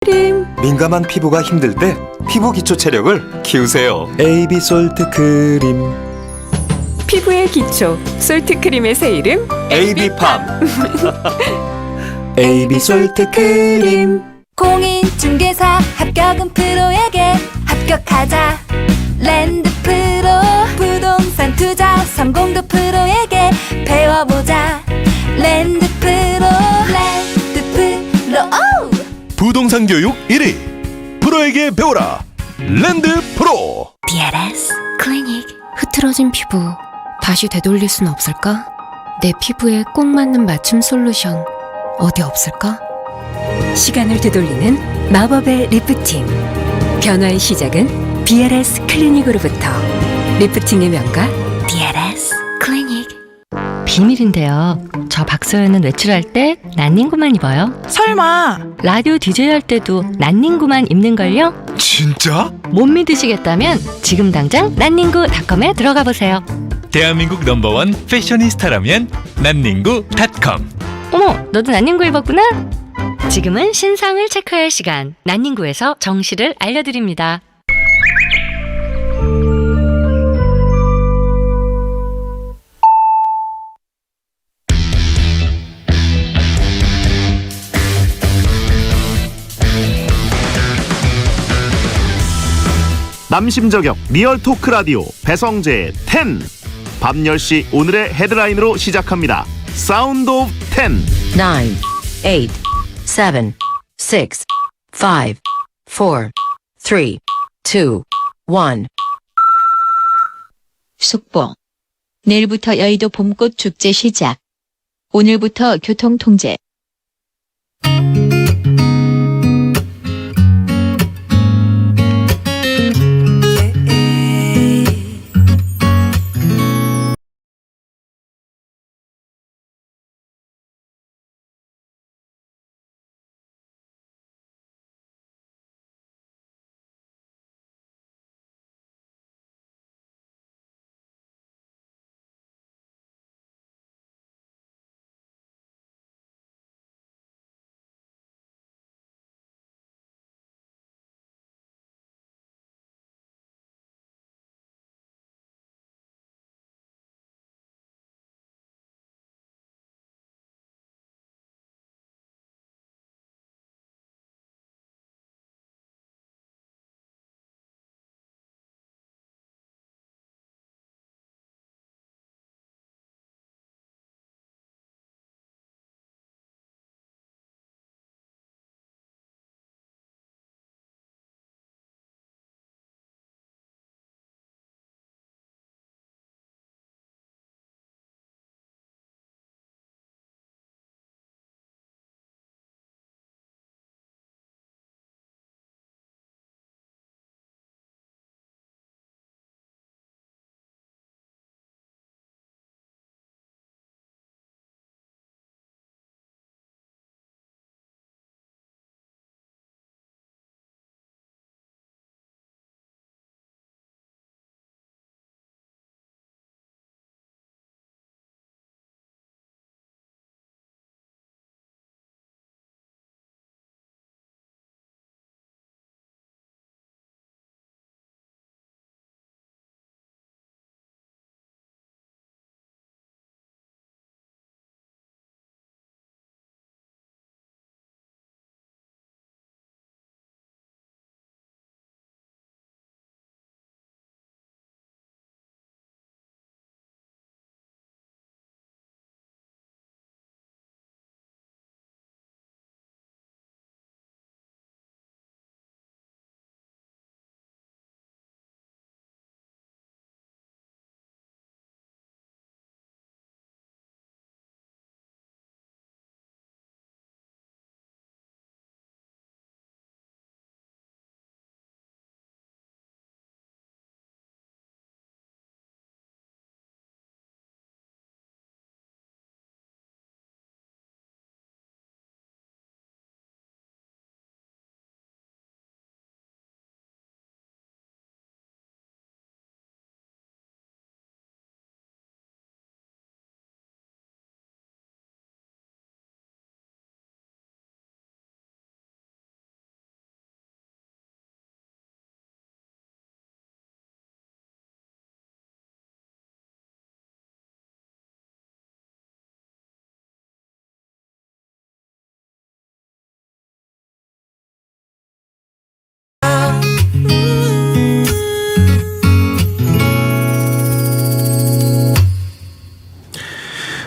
크림. 민감한 피부가 힘들 때 피부 기초 체력을 키우세요. 에이비솔트 크림. 피부의 기초 솔트 크림의 새 이름 에이비팜. 에이비솔트 크림. 공인중개사 합격은 프로에게 합격하자. 랜드프로 부동산 투자 성공도 프로에게 배워보자. 랜드프로 오! 부동산 교육 1위 프로에게 배워라. 랜드 프로. DLS 클리닉. 흐트러진 피부 다시 되돌릴 순 없을까? 내 피부에 꼭 맞는 맞춤 솔루션 어디 없을까? 시간을 되돌리는 마법의 리프팅. 변화의 시작은 DLS 클리닉으로부터. 리프팅의 명가 DLS 클리닉. 비밀인데요. 저 박서연은 외출할 때 난닝구만 입어요. 설마. 라디오 DJ 할 때도 난닝구만 입는걸요? 진짜? 못 믿으시겠다면 지금 당장 난닝구닷컴에 들어가 보세요. 대한민국 넘버원 패셔니스타라면 난닝구닷컴. 어머, 너도 난닝구 입었구나? 지금은 신상을 체크할 시간. 난닝구에서 정시를 알려드립니다. 남심저격 리얼 토크 라디오 배성재의 10. 밤 10시 오늘의 헤드라인으로 시작합니다. 사운드 오브 10. 9, 8, 7, 6, 5, 4, 3, 2, 1. 속보. 내일부터 여의도 봄꽃 축제 시작. 오늘부터 교통 통제.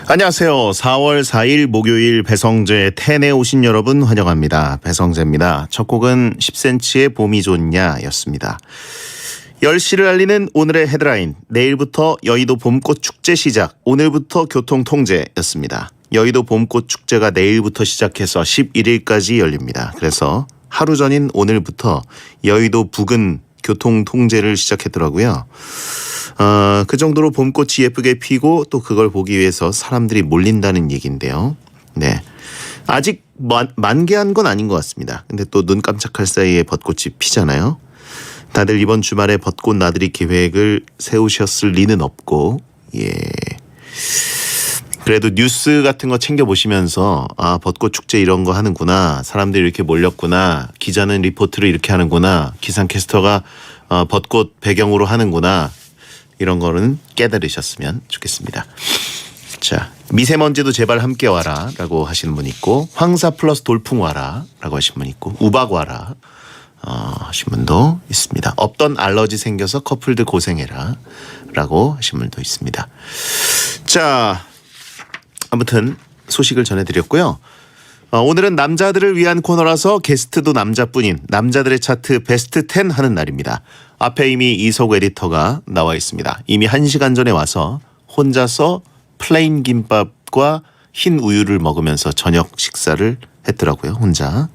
안녕하세요. 4월 4일 목요일 배성재 텐에 오신 여러분 환영합니다. 배성재입니다. 첫 곡은 10cm의 봄이 좋냐 였습니다. 10시를 알리는 오늘의 헤드라인, 내일부터 여의도 봄꽃 축제 시작, 오늘부터 교통 통제였습니다. 여의도 봄꽃 축제가 내일부터 시작해서 11일까지 열립니다. 그래서 하루 전인 오늘부터 여의도 부근 교통 통제를 시작했더라고요. 그 정도로 봄꽃이 예쁘게 피고 또 그걸 보기 위해서 사람들이 몰린다는 얘기인데요. 네. 아직 만개한 건 아닌 것 같습니다. 근데 또 눈 깜짝할 사이에 벚꽃이 피잖아요. 다들 이번 주말에 벚꽃 나들이 계획을 세우셨을 리는 없고, 예. 그래도 뉴스 같은 거 챙겨보시면서, 아, 벚꽃 축제 이런 거 하는구나. 사람들이 이렇게 몰렸구나. 기자는 리포트를 이렇게 하는구나. 기상캐스터가 벚꽃 배경으로 하는구나. 이런 거는 깨달으셨으면 좋겠습니다. 자, 미세먼지도 제발 함께 와라 라고 하시는 분 있고, 황사 플러스 돌풍 와라 라고 하시는 분 있고, 우박 와라 하신 분도 있습니다. 없던 알러지 생겨서 커플들 고생해라 라고 하신 분도 있습니다. 자, 아무튼 소식을 전해드렸고요. 오늘은 남자들을 위한 코너라서 게스트도 남자뿐인 남자들의 차트 베스트 10 하는 날입니다. 앞에 이미 이석 에디터가 나와 있습니다. 이미 1시간 전에 와서 혼자서 플레인 김밥과 흰 우유를 먹으면서 저녁 식사를 했더라고요. 혼자.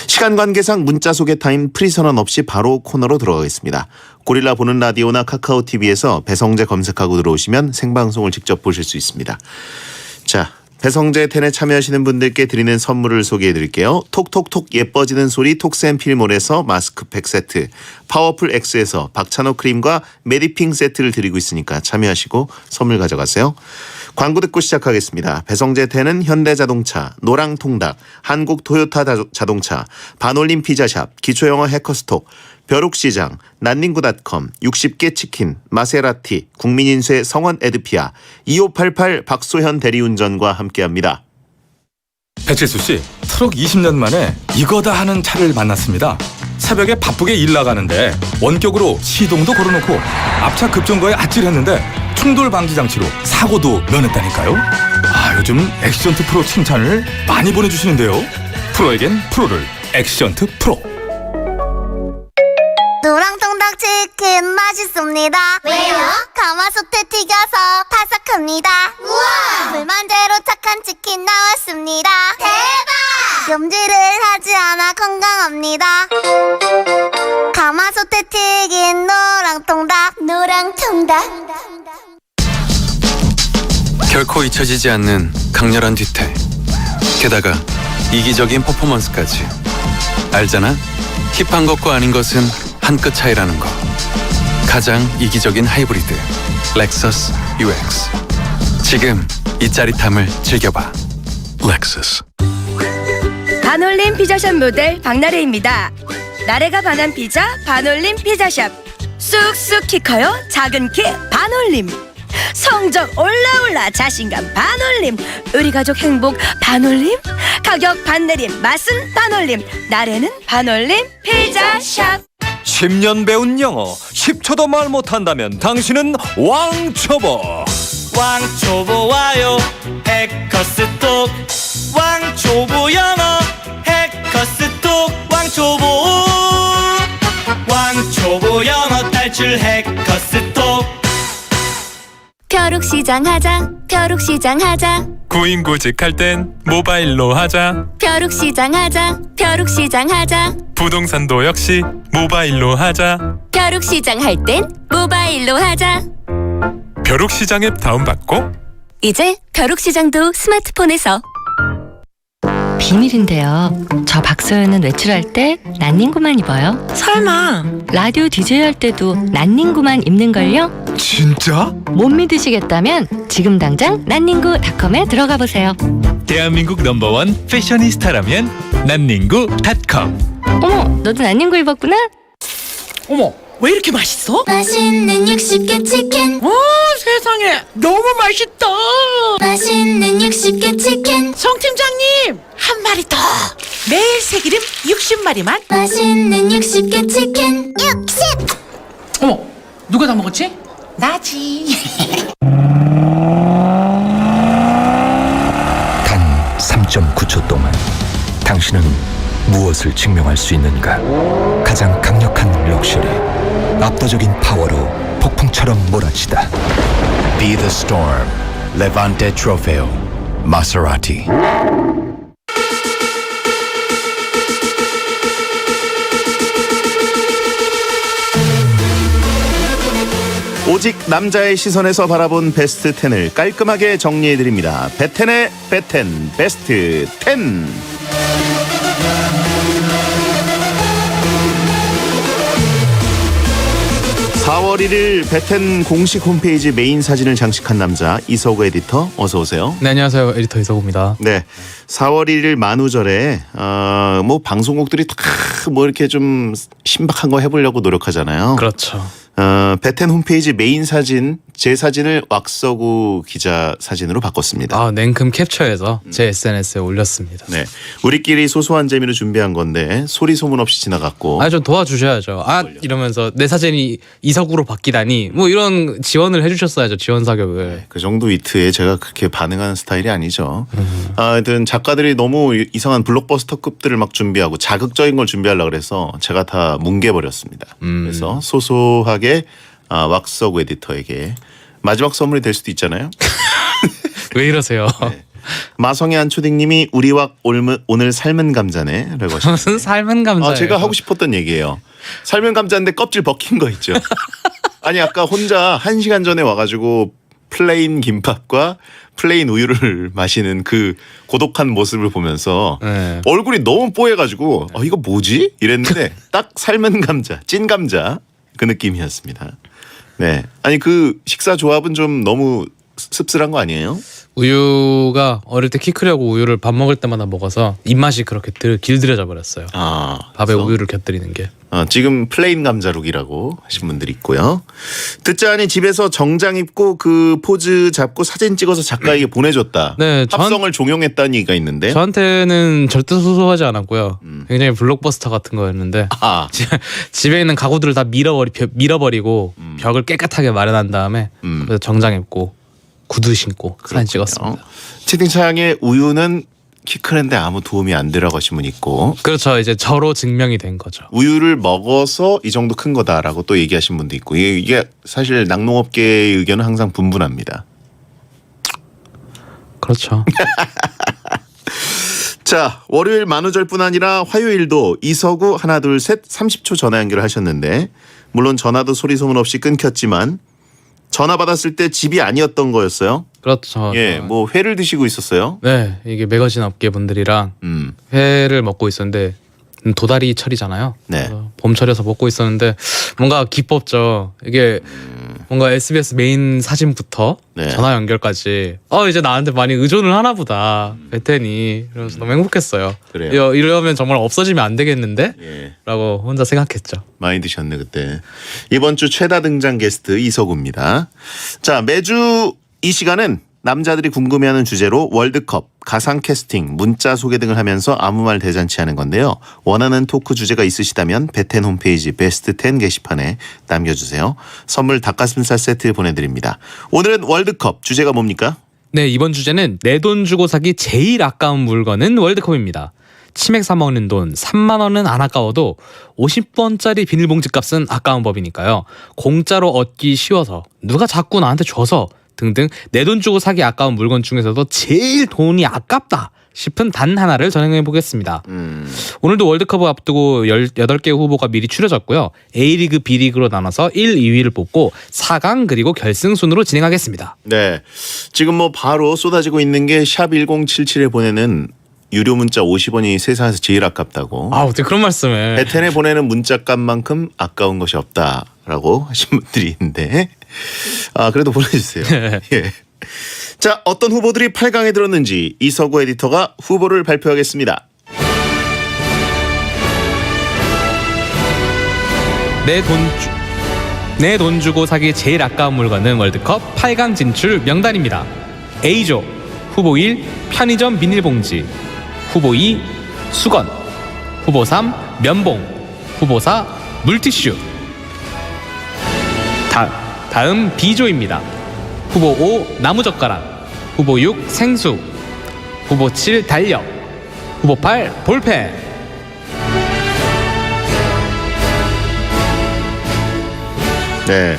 시간 관계상 문자 소개 타임 프리선언 없이 바로 코너로 들어가겠습니다. 고릴라 보는 라디오나 카카오 TV에서 배성재 검색하고 들어오시면 생방송을 직접 보실 수 있습니다. 자, 배성재 텐에 참여하시는 분들께 드리는 선물을 소개해 드릴게요. 톡톡톡 예뻐지는 소리 톡스앤필몰에서 마스크팩 세트, 파워풀 X에서 박찬호 크림과 메디핑 세트를 드리고 있으니까 참여하시고 선물 가져가세요. 광고 듣고 시작하겠습니다. 배성재 텐은 현대자동차, 노랑통닭, 한국 토요타 자동차, 반올림 피자샵, 기초영어 해커스톡, 벼룩시장, 난닝구닷컴, 60개 치킨, 마세라티, 국민인쇄 성원 에드피아, 2588 박소현 대리운전과 함께합니다. 배칠수 씨, 트럭 20년 만에 이거다 하는 차를 만났습니다. 새벽에 바쁘게 일 나가는데 원격으로 시동도 걸어놓고 앞차 급정거에 아찔했는데 충돌 방지 장치로 사고도 면했다니까요. 아, 요즘 액션트 프로 칭찬을 많이 보내주시는데요. 프로에겐 프로를, 액션트 프로. 노랑통닭 치킨 맛있습니다. 왜요? 가마솥에 튀겨서 바삭합니다. 우와! 불만제로 착한 치킨 나왔습니다. 대박! 염지를 하지 않아 건강합니다. 가마솥에 튀긴 노랑통닭. 노랑통닭. 결코 잊혀지지 않는 강렬한 뒤태, 게다가 이기적인 퍼포먼스까지. 알잖아? 힙한 것과 아닌 것은 한 끗 차이라는 거. 가장 이기적인 하이브리드 렉서스 UX. 지금 이 짜릿함을 즐겨봐. 렉서스. 반올림 피자샵 모델 박나래입니다. 나래가 반한 피자 반올림 피자샵. 쑥쑥 키 커요 작은 키 반올림. 성적 올라올라 자신감 반올림. 우리 가족 행복 반올림. 가격 반내림 맛은 반올림. 나래는 반올림 피자샵. 10년 배운 영어 10초도 말 못한다면 당신은 왕초보. 왕초보 와요 해커스톡. 왕초보 영어 해커스톡. 왕초보 영어 탈출 해커스톡. 벼룩시장 하자. 벼룩시장 하자. 구인구직할 땐 모바일로 하자. 벼룩시장 하자. 벼룩시장 하자. 부동산도 역시 모바일로 하자. 벼룩시장 할 땐 모바일로 하자. 벼룩시장 앱 다운받고 이제 벼룩시장도 스마트폰에서. 비밀인데요. 저 박소연은 외출할 때 난닝구만 입어요. 설마 라디오 DJ 할 때도 난닝구만 입는걸요? 진짜? 못 믿으시겠다면 지금 당장 난닝구닷컴에 들어가 보세요. 대한민국 넘버원 패셔니스타라면 난닝구닷컴. 어머, 너도 난닝구 입었구나? 어머, 왜 이렇게 맛있어? 맛있는 60개 치킨. 세상에 너무 맛있다. 맛있는 60개 치킨. 성 팀장님 한 마리 더. 매일 새기름 60마리만. 맛있는 60개 치킨. 60. 어머, 누가 다 먹었지? 나지. 3초 동안 당신은 무엇을 증명할 수 있는가? 가장 강력한 럭셔리, 압도적인 파워로 폭풍처럼 몰아치다. Be the storm. Levante Trofeo. Maserati. 오직 남자의 시선에서 바라본 베스트 10을 깔끔하게 정리해드립니다. 베텐의 베텐 베스트 10. (4월 1일) 베텐 공식 홈페이지 메인 사진을 장식한 남자 이서구 에디터, 어서 오세요. 네, 안녕하세요. 에디터 이서구입니다. 네, 4월 1일 만우절에 뭐 방송국들이 다 뭐 이렇게 좀 신박한 거 해보려고 노력하잖아요. 그렇죠. 베텐 홈페이지 메인 사진, 제 사진을 왁서구 기자 사진으로 바꿨습니다. 냉큼 캡처해서 제 SNS에 올렸습니다. 네, 우리끼리 소소한 재미로 준비한 건데 소리 소문 없이 지나갔고. 좀 도와주셔야죠. 이러면서 내 사진이 이서구로 바뀌다니, 뭐 이런 지원을 해주셨어야죠. 지원 사격을. 네, 그 정도 위트에 제가 그렇게 반응하는 스타일이 아니죠. 하여튼 작가들이 너무 이상한 블록버스터급들을 막 준비하고 자극적인 걸 준비하려고 그래서 제가 다 뭉개버렸습니다. 그래서 소소하게 왁서구 에디터에게 마지막 선물이 될 수도 있잖아요. 왜 이러세요? 네. 마성의 안초딩님이 우리 왁 오늘 삶은 감자네 라고 하셨는데. 무슨 삶은 감자예요? 제가 하고 싶었던 얘기예요. 삶은 감자인데 껍질 벗긴 거 있죠. 아니 아까 혼자 1시간 전에 와가지고 플레인 김밥과 플레인 우유를 마시는 그 고독한 모습을 보면서 얼굴이 너무 뽀해가지고 이거 뭐지? 이랬는데 딱 삶은 감자, 찐 감자 그 느낌이었습니다. 네, 아니 그 식사 조합은 좀 너무 씁쓸한 거 아니에요? 우유가 어릴 때 키 크려고 우유를 밥 먹을 때마다 먹어서 입맛이 그렇게 길들여져 버렸어요. 밥에 우유를 곁들이는 게. 지금 플레인 감자룩이라고 하신 분들이 있고요. 듣자하니 집에서 정장 입고 그 포즈 잡고 사진 찍어서 작가에게 보내줬다. 네, 합성을 종용했다는 얘기가 있는데. 저한테는 절대 소소하지 않았고요. 굉장히 블록버스터 같은 거였는데 집에 있는 가구들을 다 밀어버리고 벽을 깨끗하게 마련한 다음에 그래서 정장 입고 구두 신고 사진 찍었습니다. 채팅창에 우유는 키 크는데 아무 도움이 안 되라고 하신 분 있고. 그렇죠. 이제 저로 증명이 된 거죠. 우유를 먹어서 이 정도 큰 거다라고 또 얘기하신 분도 있고. 이게 사실 낙농업계의 의견은 항상 분분합니다. 그렇죠. 자, 월요일 만우절뿐 아니라 화요일도 이서구 하나 둘 셋 30초 전화 연결을 하셨는데, 물론 전화도 소리 소문 없이 끊겼지만 전화 받았을 때 집이 아니었던 거였어요. 그렇죠. 예, 뭐 회를 드시고 있었어요. 네, 이게 매거진 업계 분들이랑 회를 먹고 있었는데 도다리 철이잖아요. 네. 봄철이어서 먹고 있었는데 뭔가 기뻤죠. 이게 뭔가 SBS 메인 사진부터 전화 연결까지 이제 나한테 많이 의존을 하나 보다 베텐이. 그래서 너무 행복했어요. 그래요. 이러면 정말 없어지면 안 되겠는데? 라고 혼자 생각했죠. 많이 드셨네 그때. 이번 주 최다 등장 게스트 이서구입니다. 자, 매주 이 시간은 남자들이 궁금해하는 주제로 월드컵, 가상 캐스팅, 문자 소개 등을 하면서 아무 말 대잔치 하는 건데요. 원하는 토크 주제가 있으시다면 베텐 홈페이지 베스트 10 게시판에 남겨주세요. 선물 닭가슴살 세트 보내드립니다. 오늘은 월드컵, 주제가 뭡니까? 네, 이번 주제는 내 돈 주고 사기 제일 아까운 물건은 월드컵입니다. 치맥 사 먹는 돈 3만 원은 안 아까워도 50원짜리 비닐봉지 값은 아까운 법이니까요. 공짜로 얻기 쉬워서 누가 자꾸 나한테 줘서 등등 내 돈 주고 사기 아까운 물건 중에서도 제일 돈이 아깝다 싶은 단 하나를 전해해 보겠습니다. 오늘도 월드컵을 앞두고 18개 후보가 미리 추려졌고요. A리그, B리그로 나눠서 1, 2위를 뽑고 4강 그리고 결승 순으로 진행하겠습니다. 네, 지금 뭐 바로 쏟아지고 있는 게 샵 1077에 보내는 유료 문자 50원이 세상에서 제일 아깝다고. 어떻게 그런 말씀을. 베텐에 보내는 문자값만큼 아까운 것이 없다라고 하신 분들이 있는데 그래도 보내주세요. 예. 자, 어떤 후보들이 8강에 들었는지 이서구 에디터가 후보를 발표하겠습니다. 내 돈 주고 사기 제일 아까운 물건은 월드컵 8강 진출 명단입니다. A조 후보 1 편의점 비닐봉지, 후보 2 수건, 후보 3 면봉, 후보 4 물티슈. 다음 B조입니다. 후보 5 나무젓가락, 후보 6 생수, 후보 7 달력, 후보 8 볼펜. 네.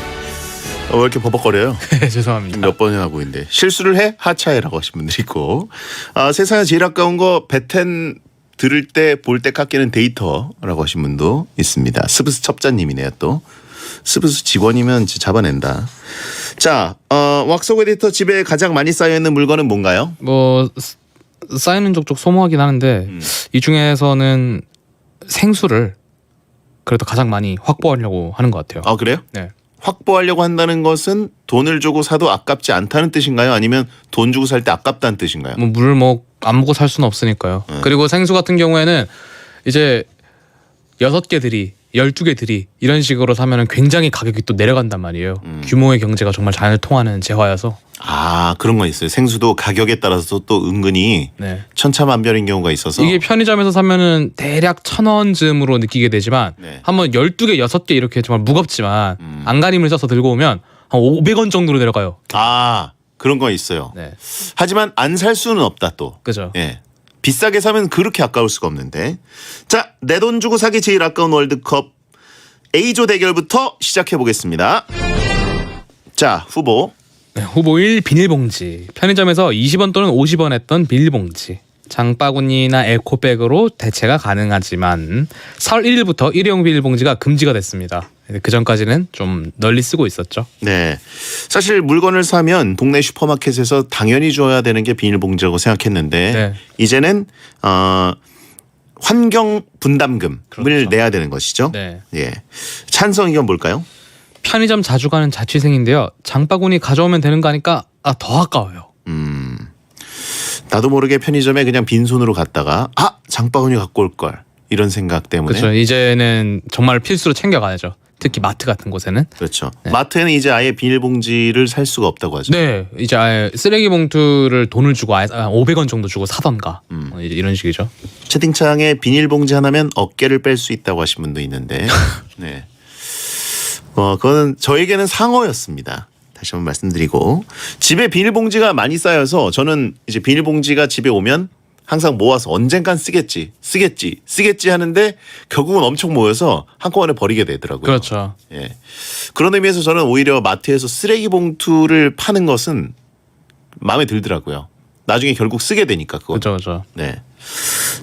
왜 이렇게 버벅거려요? 죄송합니다. 몇 번이나 하고 있는데 실수를 해 하차해라고 하신 분들이 있고 세상에 제일 아까운 거 베텐 들을 때 볼 때 깎이는 데이터라고 하신 분도 있습니다. 스브스 첩자님이네요. 또 스브스 직원이면 진짜 잡아낸다. 자, 왁석 에디터 집에 가장 많이 쌓여 있는 물건은 뭔가요? 뭐 쌓이는 족족 소모하긴 하는데 이 중에서는 생수를 그래도 가장 많이 확보하려고 하는 것 같아요. 아, 그래요? 네. 확보하려고 한다는 것은 돈을 주고 사도 아깝지 않다는 뜻인가요? 아니면 돈 주고 살 때 아깝다는 뜻인가요? 뭐 물을 뭐 안 먹고 살 수는 없으니까요. 그리고 생수 같은 경우에는 이제 6개들이 12개들이 이런 식으로 사면은 굉장히 가격이 또 내려간단 말이에요. 규모의 경제가 정말 잘 통하는 재화여서. 아, 그런 거 있어요. 생수도 가격에 따라서 또 은근히 네. 천차만별인 경우가 있어서 이게 편의점에서 사면은 대략 1,000원 즈음으로 느끼게 되지만 네. 한번 12개, 6개 이렇게 정말 무겁지만 안간힘을 써서 들고 오면 한 500원 정도로 내려가요. 아, 그런 거 있어요. 네. 하지만 안 살 수는 없다 또. 그죠. 예. 비싸게 사면 그렇게 아까울 수가 없는데. 자, 내 돈 주고 사기 제일 아까운 월드컵 A조 대결부터 시작해 보겠습니다. 자, 후보. 네, 후보 1 비닐봉지. 편의점에서 20원 또는 50원 했던 비닐봉지. 장바구니나 에코백으로 대체가 가능하지만 4월 1일부터 일회용 비닐봉지가 금지가 됐습니다. 그 전까지는 좀 널리 쓰고 있었죠. 네, 사실 물건을 사면 동네 슈퍼마켓에서 당연히 줘야 되는 게 비닐봉지라고 생각했는데 네. 이제는 환경 분담금을 그렇죠. 내야 되는 것이죠. 네. 예, 찬성 의견 볼까요? 편의점 자주 가는 자취생인데요. 장바구니 가져오면 되는 거 하니까 더 아까워요. 나도 모르게 편의점에 그냥 빈손으로 갔다가 장바구니 갖고 올 걸 이런 생각 때문에. 그렇죠. 이제는 정말 필수로 챙겨가야죠. 특히 마트 같은 곳에는. 그렇죠. 네. 마트에는 이제 아예 비닐봉지를 살 수가 없다고 하죠. 네, 이제 아예 쓰레기 봉투를 돈을 주고 아예 500원 정도 주고 사던가 이제 이런 식이죠. 채팅창에 비닐봉지 하나면 어깨를 뺄 수 있다고 하신 분도 있는데, 네. 그거는 저에게는 상어였습니다. 다시 한번 말씀드리고 집에 비닐봉지가 많이 쌓여서 저는 이제 비닐봉지가 집에 오면 항상 모아서 언젠간 쓰겠지 하는데 결국은 엄청 모여서 한꺼번에 버리게 되더라고요. 그렇죠. 예. 그런 의미에서 저는 오히려 마트에서 쓰레기 봉투를 파는 것은 마음에 들더라고요. 나중에 결국 쓰게 되니까 그거. 그렇죠. 네.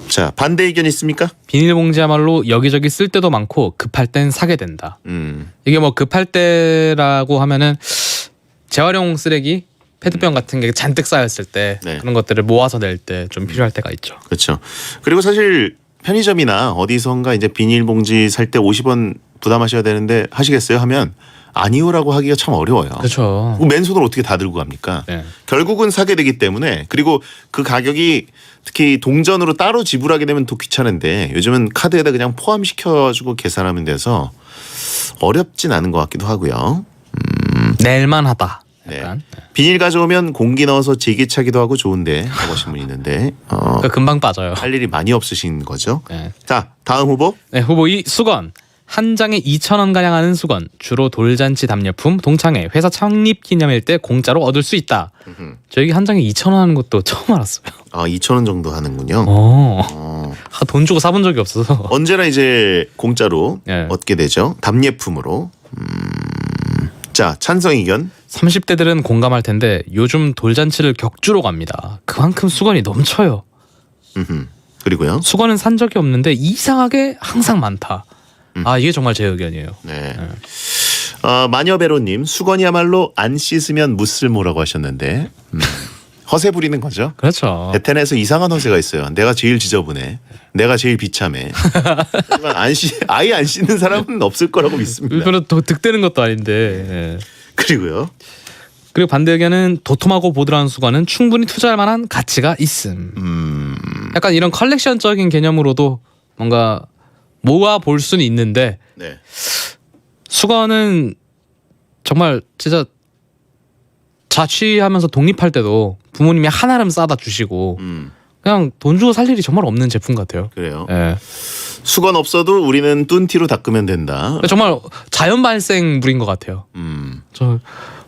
자, 반대 의견 있습니까? 비닐봉지야말로 여기저기 쓸 때도 많고 급할 땐 사게 된다. 이게 뭐 급할 때라고 하면은 재활용 쓰레기 페트병 같은 게 잔뜩 쌓였을 때 네. 그런 것들을 모아서 낼 때 좀 필요할 때가 있죠. 그렇죠. 그리고 사실 편의점이나 어디선가 이제 비닐봉지 살 때 50원 부담하셔야 되는데 하시겠어요? 하면 아니오라고 하기가 참 어려워요. 그렇죠. 맨손으로 어떻게 다 들고 갑니까? 네. 결국은 사게 되기 때문에 그리고 그 가격이 특히 동전으로 따로 지불하게 되면 더 귀찮은데 요즘은 카드에다 그냥 포함시켜가지고 계산하면 돼서 어렵진 않은 것 같기도 하고요. 낼만하다. 네. 약간. 비닐 가져오면 공기 넣어서 제기차기도 하고 좋은데 하고 하신 분이 있는데 그러니까 금방 빠져요. 할 일이 많이 없으신 거죠. 네. 자, 다음 후보. 네, 후보 2 수건. 한 장에 2,000원 가량 하는 수건. 주로 돌잔치 답례품, 동창회, 회사 창립 기념일 때 공짜로 얻을 수 있다. 저희 한 장에 2,000원 하는 것도 처음 알았어요. 2,000원 정도 하는군요. 돈 주고 사본 적이 없어서. 언제나 이제 공짜로 네. 얻게 되죠. 답례품으로. 자, 찬성 의견. 30대들은 공감할 텐데 요즘 돌잔치를 격주로 갑니다. 그만큼 수건이 넘쳐요. 그리고요. 수건은 산 적이 없는데 이상하게 항상 많다. 이게 정말 제 의견이에요. 네. 마녀배로님 수건이야말로 안 씻으면 무쓸모라고 하셨는데 허세 부리는 거죠. 그렇죠. 베텐에서 이상한 허세가 있어요. 내가 제일 지저분해. 내가 제일 비참해. 하지만 아예 안 씻는 사람은 없을 거라고 믿습니다. 별로 득되는 것도 아닌데. 네. 그리고요. 그리고 반대 의견은 도톰하고 보드라운 수건은 충분히 투자할 만한 가치가 있음. 약간 이런 컬렉션적인 개념으로도 뭔가 모아 볼 수는 있는데 네. 수건은 정말 진짜 자취하면서 독립할 때도 부모님이 한아름 싸다 주시고 그냥 돈 주고 살 일이 정말 없는 제품 같아요. 그래요. 네. 수건 없어도 우리는 뚠티로 닦으면 된다. 정말 자연 발생 물인 것 같아요.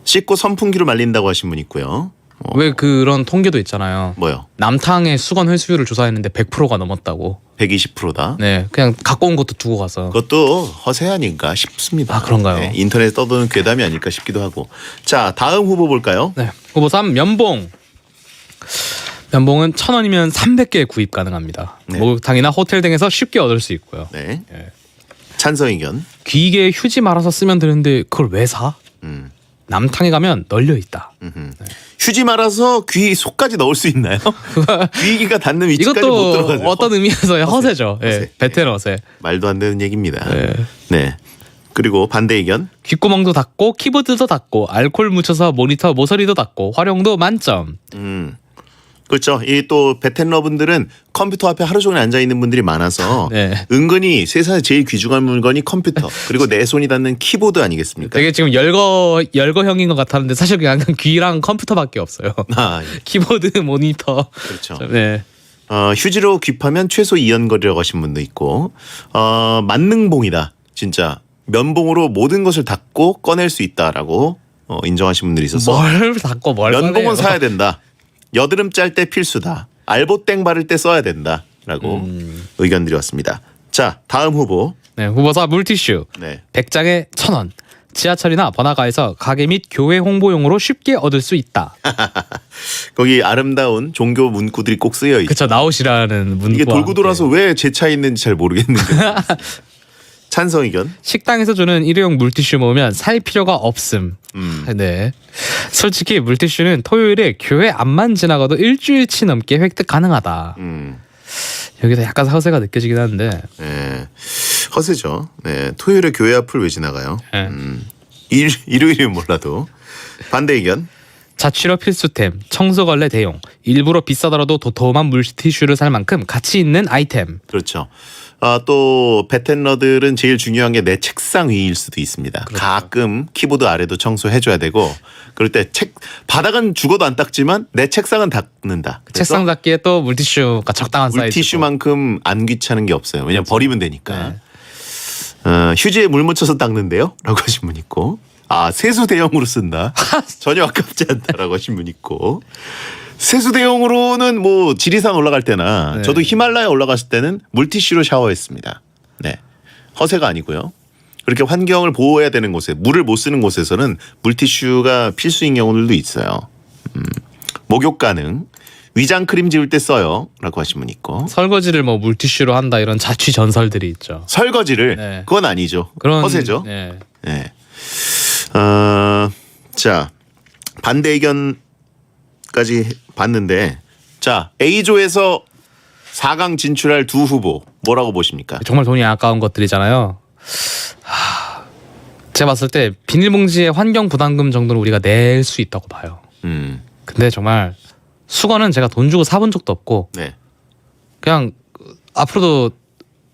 씻고 선풍기로 말린다고 하신 분 있고요. 왜 그런 통계도 있잖아요. 뭐요? 남탕의 수건 회수율을 조사했는데 100%가 넘었다고. 120%다. 네, 그냥 갖고 온 것도 두고 가서. 그것도 허세 아닌가 싶습니다. 아, 그런가요? 네, 인터넷 떠도는 괴담이 아닐까 싶기도 하고. 자, 다음 후보 볼까요? 네, 후보 3 면봉. 면봉은 1,000원이면 300개 구입 가능합니다. 네. 목욕탕이나 호텔 등에서 쉽게 얻을 수 있고요. 네. 찬성 의견. 귀게 휴지 말아서 쓰면 되는데 그걸 왜 사? 남탕에 가면 널려 있다. 휴지 말아서 귀 속까지 넣을 수 있나요? 귀기가 닿는 위치까지 못 들어가죠. 이것도 어떤 의미에서의 허세죠. 예, 베테랑 허세. 말도 안 되는 얘기입니다. 네. 그리고 반대 의견. 귓구멍도 닫고 키보드도 닫고 알코올 묻혀서 모니터 모서리도 닫고 활용도 만점. 그렇죠. 이 또 베테너분들은 컴퓨터 앞에 하루 종일 앉아 있는 분들이 많아서 네. 은근히 세상에 제일 귀중한 물건이 컴퓨터 그리고 내 손이 닿는 키보드 아니겠습니까? 되게 지금 열거형인 것 같았는데 사실 그냥 귀랑 컴퓨터밖에 없어요. 아, 예. 키보드, 모니터. 그렇죠. 네. 휴지로 귀파면 최소 2연거리라고 하신 분도 있고 만능봉이다. 진짜 면봉으로 모든 것을 닫고 꺼낼 수 있다라고 인정하신 분들이 있어서 뭘 닫고 뭘 면봉은 꺼내요. 사야 된다. 여드름 짤 때 필수다. 알보땡 바를 때 써야 된다라고 의견들이 왔습니다. 자, 다음 후보. 네, 후보 4 물티슈. 네. 100장에 1,000원. 지하철이나 번화가에서 가게 및 교회 홍보용으로 쉽게 얻을 수 있다. 거기 아름다운 종교 문구들이 꼭 쓰여 있죠. 그쵸, 나오시라는 문구와 이게 돌고 돌아서 왜 제 차에 있는지 잘 모르겠는데. 찬성 의견. 식당에서 주는 일회용 물티슈 모으면 살 필요가 없음. 네. 솔직히 물티슈는 토요일에 교회 앞만 지나가도 일주일치 넘게 획득 가능하다. 여기서 약간 허세가 느껴지긴 하는데. 네. 허세죠. 네. 토요일에 교회 앞을 왜 지나가요? 네. 일요일이면 몰라도. 반대 의견. 자취로 필수템, 청소걸레 대용. 일부러 비싸더라도 도톰한 물티슈를 살 만큼 가치 있는 아이템. 그렇죠. 또 베텐러들은 제일 중요한 게 내 책상 위일 수도 있습니다. 그렇죠. 가끔 키보드 아래도 청소해줘야 되고 그럴 때 바닥은 죽어도 안 닦지만 내 책상은 닦는다. 그래서 책상 닦기에 또 물티슈가 적당한 사이즈. 물티슈만큼 안 귀찮은 게 없어요. 왜냐면 버리면 되니까. 휴지에 물 묻혀서 닦는데요? 라고 하신 분 있고 세수 대용으로 쓴다. 전혀 아깝지 않다라고 하신 분 있고 세수 대용으로는 뭐 지리산 올라갈 때나 네. 저도 히말라야 올라갔을 때는 물티슈로 샤워했습니다. 네, 허세가 아니고요. 그렇게 환경을 보호해야 되는 곳에 물을 못 쓰는 곳에서는 물티슈가 필수인 경우들도 있어요. 목욕 가능. 위장 크림 지울 때 써요. 라고 하신 분 있고. 설거지를 뭐 물티슈로 한다 이런 자취 전설들이 있죠. 설거지를? 네. 그건 아니죠. 그런 허세죠. 네. 네. 자, 반대 의견까지 봤는데 자, A조에서 4강 진출할 두 후보 뭐라고 보십니까? 정말 돈이 아까운 것들이잖아요. 제가 봤을 때 비닐봉지의 환경 부담금 정도는 우리가 낼 수 있다고 봐요. 근데 정말 수건은 제가 돈 주고 사본 적도 없고 네. 그냥 앞으로도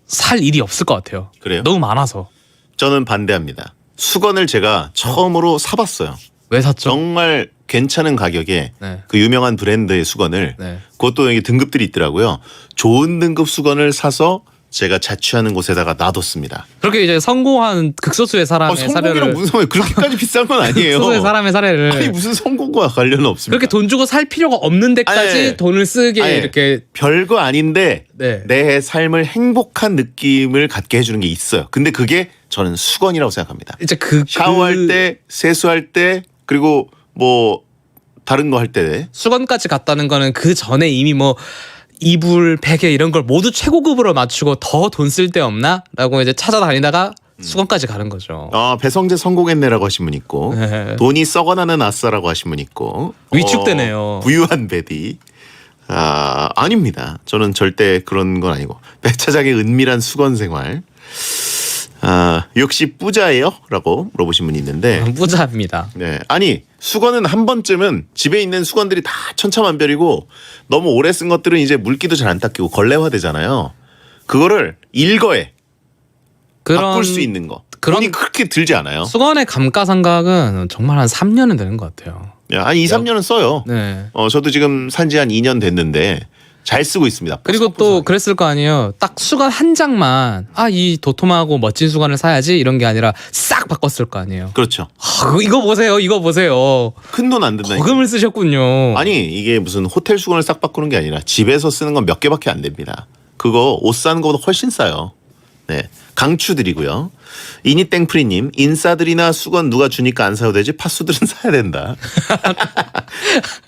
살 일이 없을 것 같아요. 그래요? 너무 많아서. 저는 반대합니다. 수건을 제가 처음으로 사봤어요. 왜 샀죠? 정말 괜찮은 가격에 네. 그 유명한 브랜드의 수건을 네. 그것도 여기 등급들이 있더라고요. 좋은 등급 수건을 사서 제가 자취하는 곳에다가 놔뒀습니다. 그렇게 이제 성공한 극소수의 사람의 성공이랑 사례를 무슨 상관이 그렇게까지 비싼 건 아니에요. 극소수의 사람의 사례를 아니 무슨 성공과 관련은 없습니다. 그렇게 돈 주고 살 필요가 없는 데까지 아니, 돈을 쓰게 아니, 이렇게 별거 아닌데 네. 내 삶을 행복한 느낌을 갖게 해주는 게 있어요. 근데 그게 저는 수건이라고 생각합니다. 이제 샤워할 때, 세수할 때, 그리고 뭐 다른 거 할 때 수건까지 갔다는 거는 그 전에 이미 뭐 이불, 베개 이런 걸 모두 최고급으로 맞추고 더 돈 쓸 데 없나? 라고 이제 찾아다니다가 수건까지 가는 거죠. 배성재 성공했네라고 하신 분 있고 네. 돈이 썩어나는 아싸라고 하신 분 있고 위축되네요. 부유한 베디. 아닙니다. 저는 절대 그런 건 아니고 백차장의 은밀한 수건 생활. 역시 뿌자예요? 라고 물어보신 분이 있는데 뿌자입니다. 네. 아니 수건은 한 번쯤은 집에 있는 수건들이 다 천차만별이고 너무 오래 쓴 것들은 이제 물기도 잘 안 닦이고 걸레화 되잖아요. 그거를 일거에 바꿀 수 있는 거. 돈이 그렇게 들지 않아요. 수건의 감가상각은 정말 한 3년은 되는 것 같아요. 한 2, 3년은 써요. 네. 저도 지금 산지 한 2년 됐는데 잘 쓰고 있습니다. 그리고 또 그랬을 거 아니에요. 딱 수건 한 장만 이 도톰하고 멋진 수건을 사야지 이런 게 아니라 싹 바꿨을 거 아니에요. 그렇죠. 이거 보세요. 이거 보세요. 큰 돈 안 든다. 거금을 쓰셨군요. 아니 이게 무슨 호텔 수건을 싹 바꾸는 게 아니라 집에서 쓰는 건 몇 개밖에 안 됩니다. 그거 옷 사는 것보다 훨씬 싸요. 네, 강추드리고요. 이니땡프리님, 인싸들이나 수건 누가 주니까 안 사도 되지 팥수들은 사야 된다.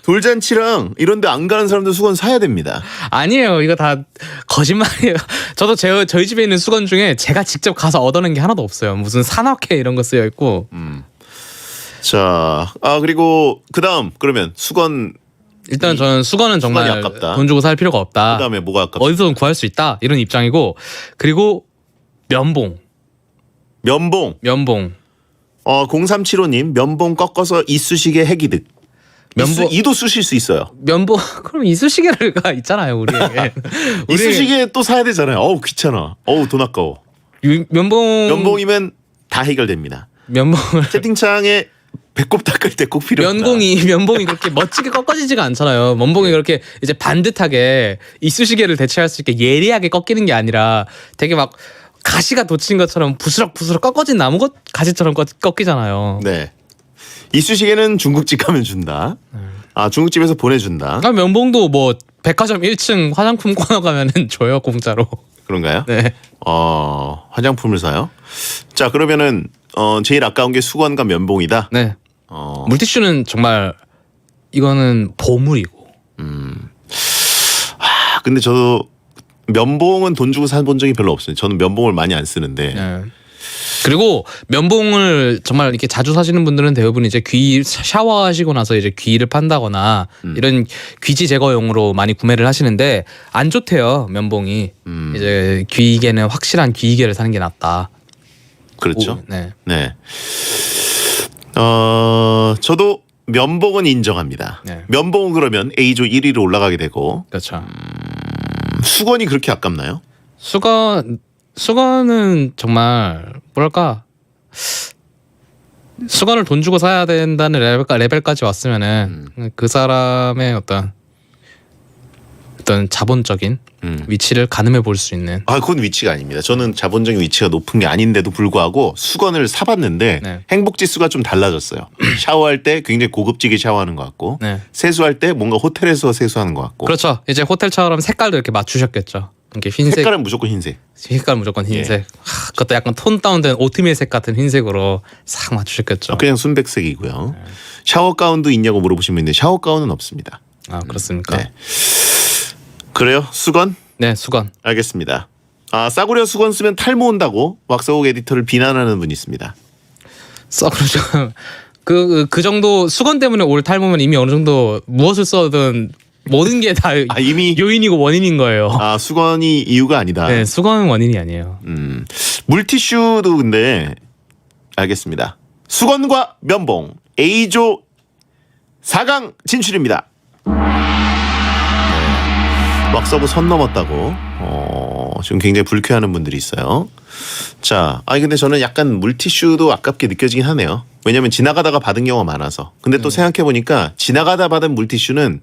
돌잔치랑 이런데 안 가는 사람들 수건 사야 됩니다. 아니에요. 이거 다 거짓말이에요. 저도 저희 집에 있는 수건 중에 제가 직접 가서 얻어낸 게 하나도 없어요. 무슨 산악회 이런 거 쓰여 있고. 자, 그리고 그다음 그러면 수건. 일단 저는 수건은 정말 아깝다. 돈 주고 살 필요가 없다. 그다음에 뭐가 아깝다? 어디서든 구할 수 있다. 이런 입장이고. 그리고 면봉. 0375님 면봉 꺾어서 이쑤시개 해기득. 이도 쓰실 수 있어요. 면봉 그럼 이쑤시개가 있잖아요 우리에게. 이쑤시개 또 사야 되잖아요. 어우 귀찮아. 어우 돈 아까워. 면봉이면 다 해결됩니다. 면봉을 채팅창에 배꼽 닦을 때 꼭 필요하다. 면봉이 그렇게 멋지게 꺾어지지가 않잖아요. 면봉이 그렇게 이제 반듯하게 이쑤시개를 대체할 수 있게 예리하게 꺾이는 게 아니라 되게 막 가시가 돋친 것처럼 부스럭부스럭 꺾어진 나무 가시처럼 꺾이잖아요. 네. 이쑤시개는 중국집 가면 준다. 중국집에서 보내준다. 면봉도 뭐 백화점 1층 화장품 코너 가면은 줘요 공짜로. 그런가요? 네. 화장품을 사요? 자 그러면은 제일 아까운 게 수건과 면봉이다. 네. 물티슈는 정말 이거는 보물이고. 근데 저도 면봉은 돈 주고 사본 적이 별로 없어요. 저는 면봉을 많이 안 쓰는데. 네. 그리고 면봉을 정말 이렇게 자주 사시는 분들은 대부분 이제 귀 샤워하시고 나서 이제 귀를 판다거나 이런 귀지 제거용으로 많이 구매를 하시는데 안 좋대요 면봉이. 이제 귀이개는 확실한 귀이개를 사는 게 낫다. 그렇죠. 네. 저도 면봉은 인정합니다. 네. 면봉은 그러면 A조 1위로 올라가게 되고. 그렇죠. 수건이 그렇게 아깝나요? 수건은 정말 뭐랄까 수건을 돈 주고 사야 된다는 레벨까지 왔으면은 그 사람의 어떤 자본적인 위치를 가늠해 볼 수 있는. 그건 위치가 아닙니다. 저는 자본적인 위치가 높은 게 아닌데도 불구하고 수건을 사봤는데 행복 지수가 좀 달라졌어요. 샤워할 때 굉장히 고급지게 샤워하는 것 같고 세수할 때 뭔가 호텔에서 세수하는 것 같고. 그렇죠. 이제 호텔처럼 색깔도 이렇게 맞추셨겠죠. 이렇게 흰색. 색깔은 무조건 흰색. 색깔은 무조건 흰색. 그것도 약간 톤 다운된 오트밀 색 같은 흰색으로 싹 맞추셨겠죠. 그냥 순백색이고요. 샤워 가운도 있냐고 물어보시면 있는데 샤워 가운은 없습니다. 그렇습니까? 네. 그래요? 수건? 네, 수건. 알겠습니다. 싸구려 수건 쓰면 탈모 온다고 왁서옥 에디터를 비난하는 분이 있습니다. 싸구려 그 정도 수건 때문에 올 탈모면 이미 어느 정도 무엇을 써든 모든 게 다 이미 요인이고 원인인 거예요. 수건이 이유가 아니다. 네, 수건은 원인이 아니에요. 물티슈도 근데 알겠습니다. 수건과 면봉 A조 4강 진출입니다. 왁서브 선 넘었다고 지금 굉장히 불쾌하는 분들이 있어요. 자, 근데 저는 약간 물티슈도 아깝게 느껴지긴 하네요. 왜냐면 지나가다가 받은 경우가 많아서. 근데 또 생각해 보니까 지나가다 받은 물티슈는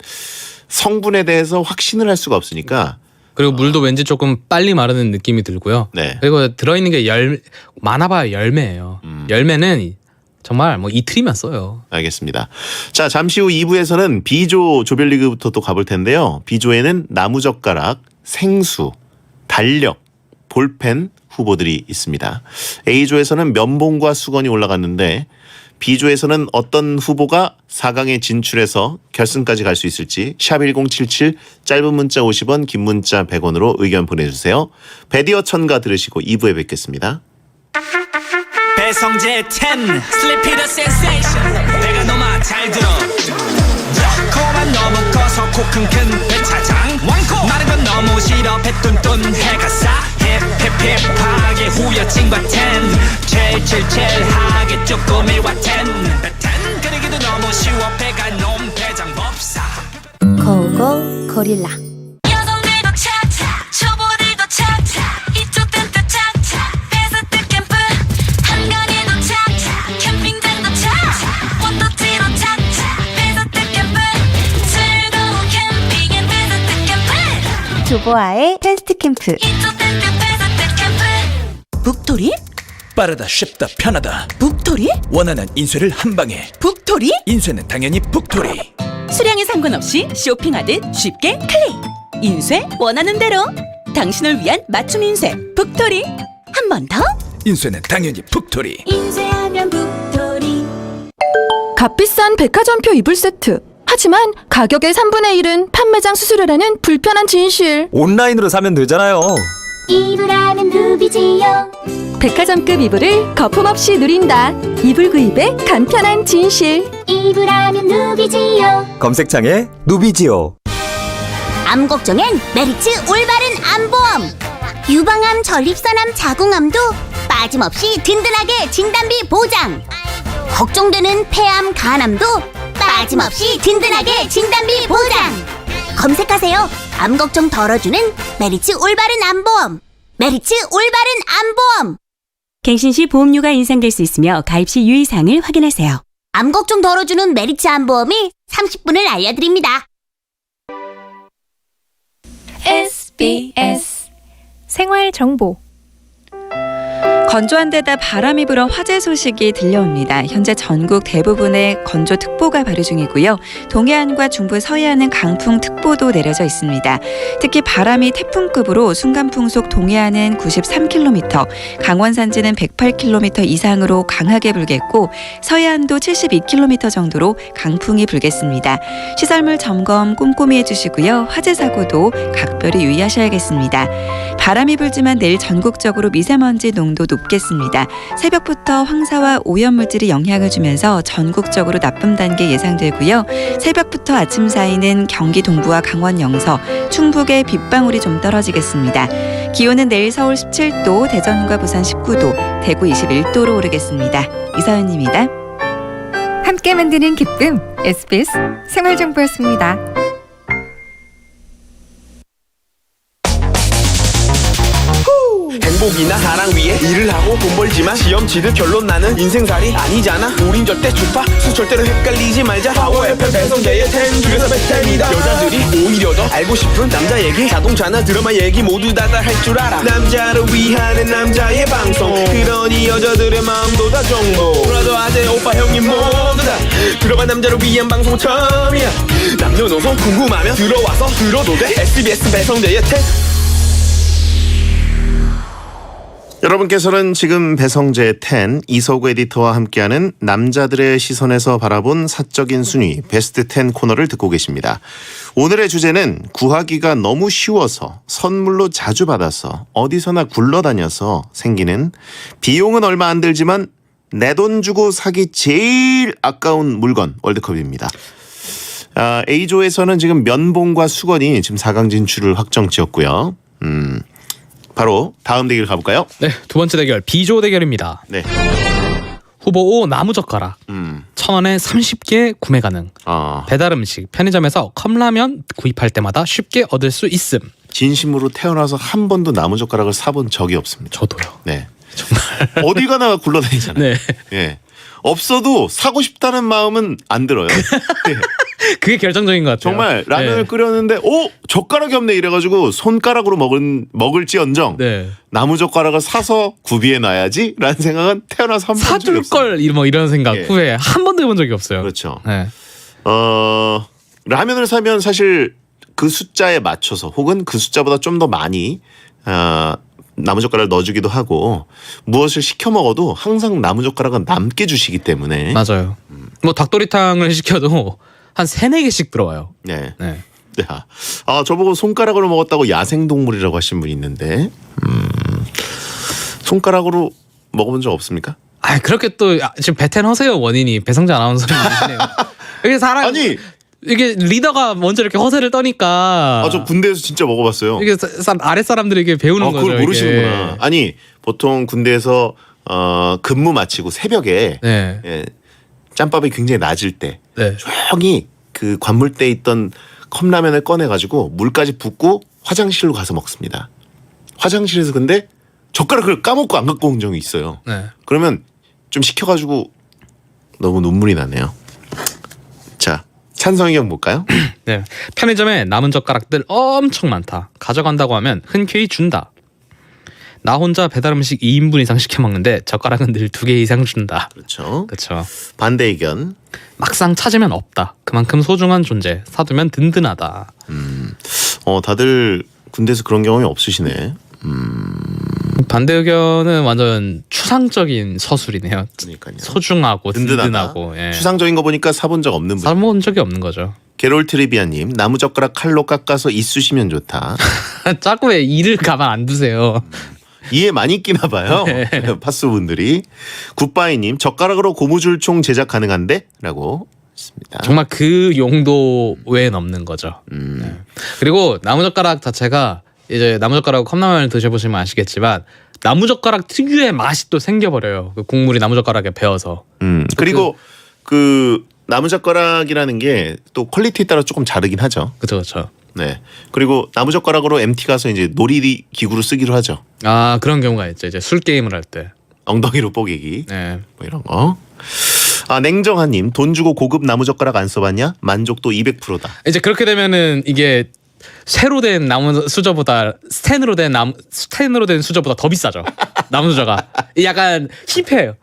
성분에 대해서 확신을 할 수가 없으니까. 그리고 물도 왠지 조금 빨리 마르는 느낌이 들고요. 네. 그리고 들어있는 게 많아봐야 열매예요. 열매는 정말 뭐 이틀이면 써요. 알겠습니다. 자, 잠시 후 2부에서는 B조 조별리그부터 또 가볼 텐데요. B조에는 나무젓가락, 생수, 달력, 볼펜 후보들이 있습니다. A조에서는 면봉과 수건이 올라갔는데 B조에서는 어떤 후보가 4강에 진출해서 결승까지 갈 수 있을지 샵1077 짧은 문자 50원 긴 문자 100원으로 의견 보내주세요. 배디어 천가 들으시고 2부에 뵙겠습니다. 배성재 10 Sleepy the sensation 내가 너만 잘 들어 코만 너무 커서 코 킁킁 배차장 왕코 마른 건 너무 싫어 배 뚠뚠 해가 싸 힙힙힙하게 후여친과 10 칠칠칠하게 쪼꼬미와 10 배텐 그리기도 너무 쉬워 배가 놈 배장 법사 고고 고릴라 여성들도 차차 초보들도 차차 이쪽 땐또 차차 베스트 캠프 한간에도 차차 캠핑장도 차차 원터치로 차차 베스트 캠프 즐거운 캠핑엔 베스트 캠프 조보아의 테스트 캠프. 북토리? 빠르다 쉽다 편하다. 북토리? 원하는 인쇄를 한 방에. 북토리? 인쇄는 당연히 북토리. 수량에 상관없이 쇼핑하듯 쉽게 클릭. 인쇄 원하는 대로. 당신을 위한 맞춤 인쇄 북토리. 한 번 더. 인쇄는 당연히 북토리. 인쇄하면 북토리. 값비싼 백화점표 이불 세트. 하지만 가격의 3분의 1은 판매장 수수료라는 불편한 진실. 온라인으로 사면 되잖아요. 이불하면 누비지요. 백화점급 이불을 거품 없이 누린다. 이불 구입의 간편한 진실. 이불하면 누비지요. 검색창에 누비지요. 암 걱정엔 메리츠 올바른 암보험. 유방암, 전립선암, 자궁암도 빠짐없이 든든하게 진단비 보장. 걱정되는 폐암, 간암도 빠짐없이 든든하게 진단비 보장. 검색하세요. 암 걱정 덜어주는 메리츠 올바른 암보험. 메리츠 올바른 암보험. 갱신 시 보험료가 인상될 수 있으며 가입 시 유의사항을 확인하세요. 암 걱정 덜어주는 메리츠 암보험이 30분을 알려드립니다. SBS 생활정보. 건조한 데다 바람이 불어 화재 소식이 들려옵니다. 현재 전국 대부분에 건조특보가 발효 중이고요. 동해안과 중부 서해안은 강풍특보도 내려져 있습니다. 특히 바람이 태풍급으로 순간풍속 동해안은 93km, 강원 산지는 108km 이상으로 강하게 불겠고 서해안도 72km 정도로 강풍이 불겠습니다. 시설물 점검 꼼꼼히 해주시고요. 화재 사고도 각별히 유의하셔야겠습니다. 바람이 불지만 내일 전국적으로 미세먼지 농도 높겠습니다. 새벽부터 황사와 오염물질이 영향을 주면서 전국적으로 나쁨 단계 예상되고요. 새벽부터 아침 사이는 경기 동부와 강원 영서, 충북에 빗방울이 좀 떨어지겠습니다. 기온은 내일 서울 17도, 대전과 부산 19도, 대구 21도로 오르겠습니다. 이서연입니다. 함께 만드는 기쁨 SBS 생활정보였습니다. 행복이나 사랑 위해 일을 하고 돈 벌지만 시험 치듯 결론 나는 인생살이 아니잖아. 우린 절대 주파수 절대로 헷갈리지 말자. 파워 FM 배성재의 10 중에서 베텐이다. 여자들이 오히려 더 알고 싶은 남자 얘기, 자동차나 드라마 얘기 모두 다 할 줄 알아. 남자를 위하는 남자의 방송, 그러니 여자들의 마음도 다 정보. 브라더 아재 오빠 형님 모두 다 들어봐. 남자를 위한 방송 처음이야. 남녀노소 궁금하면 들어와서 들어도 돼. SBS 배성재의 10. 여러분께서는 지금 배성재의 10 이서구 에디터와 함께하는 남자들의 시선에서 바라본 사적인 순위 베스트 10 코너를 듣고 계십니다. 오늘의 주제는 구하기가 너무 쉬워서 선물로 자주 받아서 어디서나 굴러다녀서 생기는 비용은 얼마 안 들지만 내 돈 주고 사기 제일 아까운 물건 월드컵입니다. A조에서는 지금 면봉과 수건이 지금 4강 진출을 확정 지었고요. 바로 다음 대결 가볼까요? 네, 두 번째 대결 B조 대결입니다. 네. 후보 5 나무젓가락 1,000원에 30개 구매 가능. 배달 음식 편의점에서 컵라면 구입할 때마다 쉽게 얻을 수 있음. 진심으로 태어나서 한 번도 나무젓가락을 사본 적이 없습니다. 저도요. 네, 정말 어디 가나 굴러다니잖아요. 네. 예. 없어도 사고 싶다는 마음은 안 들어요. 네. 그게 결정적인 것 같아요. 정말 라면을 네. 끓였는데 젓가락이 없네 이래가지고 손가락으로 먹을지언정 네. 나무젓가락을 사서 구비해 놔야지 라는 생각은 태어나서 한 번 사줄 걸 뭐 이런 생각 예. 후에 한 번도 해본 적이 없어요. 그렇죠. 네. 라면을 사면 사실 그 숫자에 맞춰서 혹은 그 숫자보다 좀 더 많이 나무젓가락을 넣어주기도 하고 무엇을 시켜 먹어도 항상 나무젓가락은 남게 주시기 때문에 맞아요. 뭐 닭도리탕을 시켜도 한 3-4개씩 들어와요. 네. 네. 네. 저보고 손가락으로 먹었다고 야생동물이라고 하신 분이 있는데 손가락으로 먹어본 적 없습니까? 그렇게 또 지금 배텐 허세요 원인이 배성재 아나운서님이시네요. 이게 사람 아니 이게 리더가 먼저 이렇게 허세를 떠니까 저 군대에서 진짜 먹어봤어요. 이게 아랫 사람들에게 배우는 거죠. 그걸 모르시는구나. 이게. 아니 보통 군대에서 근무 마치고 새벽에 네. 예, 짬밥이 굉장히 낮을 때 네. 조용히 그 관물대에 있던 컵라면을 꺼내가지고 물까지 붓고 화장실로 가서 먹습니다. 화장실에서 근데 젓가락을 까먹고 안 갖고 온 적이 있어요. 네. 그러면 좀 시켜가지고 너무 눈물이 나네요. 자 찬성 의견 볼까요? 네. 편의점에 남은 젓가락들 엄청 많다. 가져간다고 하면 흔쾌히 준다. 나 혼자 배달 음식 2인분 이상 시켜 먹는데 젓가락은 늘 2개 이상 준다. 그렇죠. 그렇죠. 반대 의견. 막상 찾으면 없다. 그만큼 소중한 존재. 사두면 든든하다. 다들 군대에서 그런 경험이 없으시네. 반대 의견은 완전 추상적인 서술이네요. 그러니까요. 소중하고 든든하고. 예. 추상적인 거 보니까 사본 적 없는 분. 사본 적이 없는 거죠. 게롤 트리비아님, 나무젓가락 칼로 깎아서 이쑤시면 좋다. 자꾸 왜 이를 가만 안 두세요. 이해 많이 끼나 봐요. 파수분들이. 굿바이님, 젓가락으로 고무줄총 제작 가능한데? 라고 했습니다. 정말 그 용도 외엔 없는 거죠. 네. 그리고 나무젓가락 자체가 이제 나무젓가락 컵라면을 드셔보시면 아시겠지만 나무젓가락 특유의 맛이 또 생겨버려요. 그 국물이 나무젓가락에 배어서. 그리고 그 나무젓가락이라는 게 또 퀄리티에 따라 조금 다르긴 하죠. 그렇죠. 네. 그리고 나무젓가락으로 MT 가서 이제 놀이 기구로 쓰기로 하죠. 아, 그런 경우가 있죠. 이제 술 게임을 할 때. 엉덩이로 뽀개기. 네. 뭐 이런 거. 아, 냉정한님, 돈 주고 고급 나무젓가락 안 써봤냐? 만족도 200%다. 이제 그렇게 되면은 이게 새로 된 나무 수저보다 스텐으로 된 수저보다 더 비싸죠. 나무 수저가 약간 힙해요.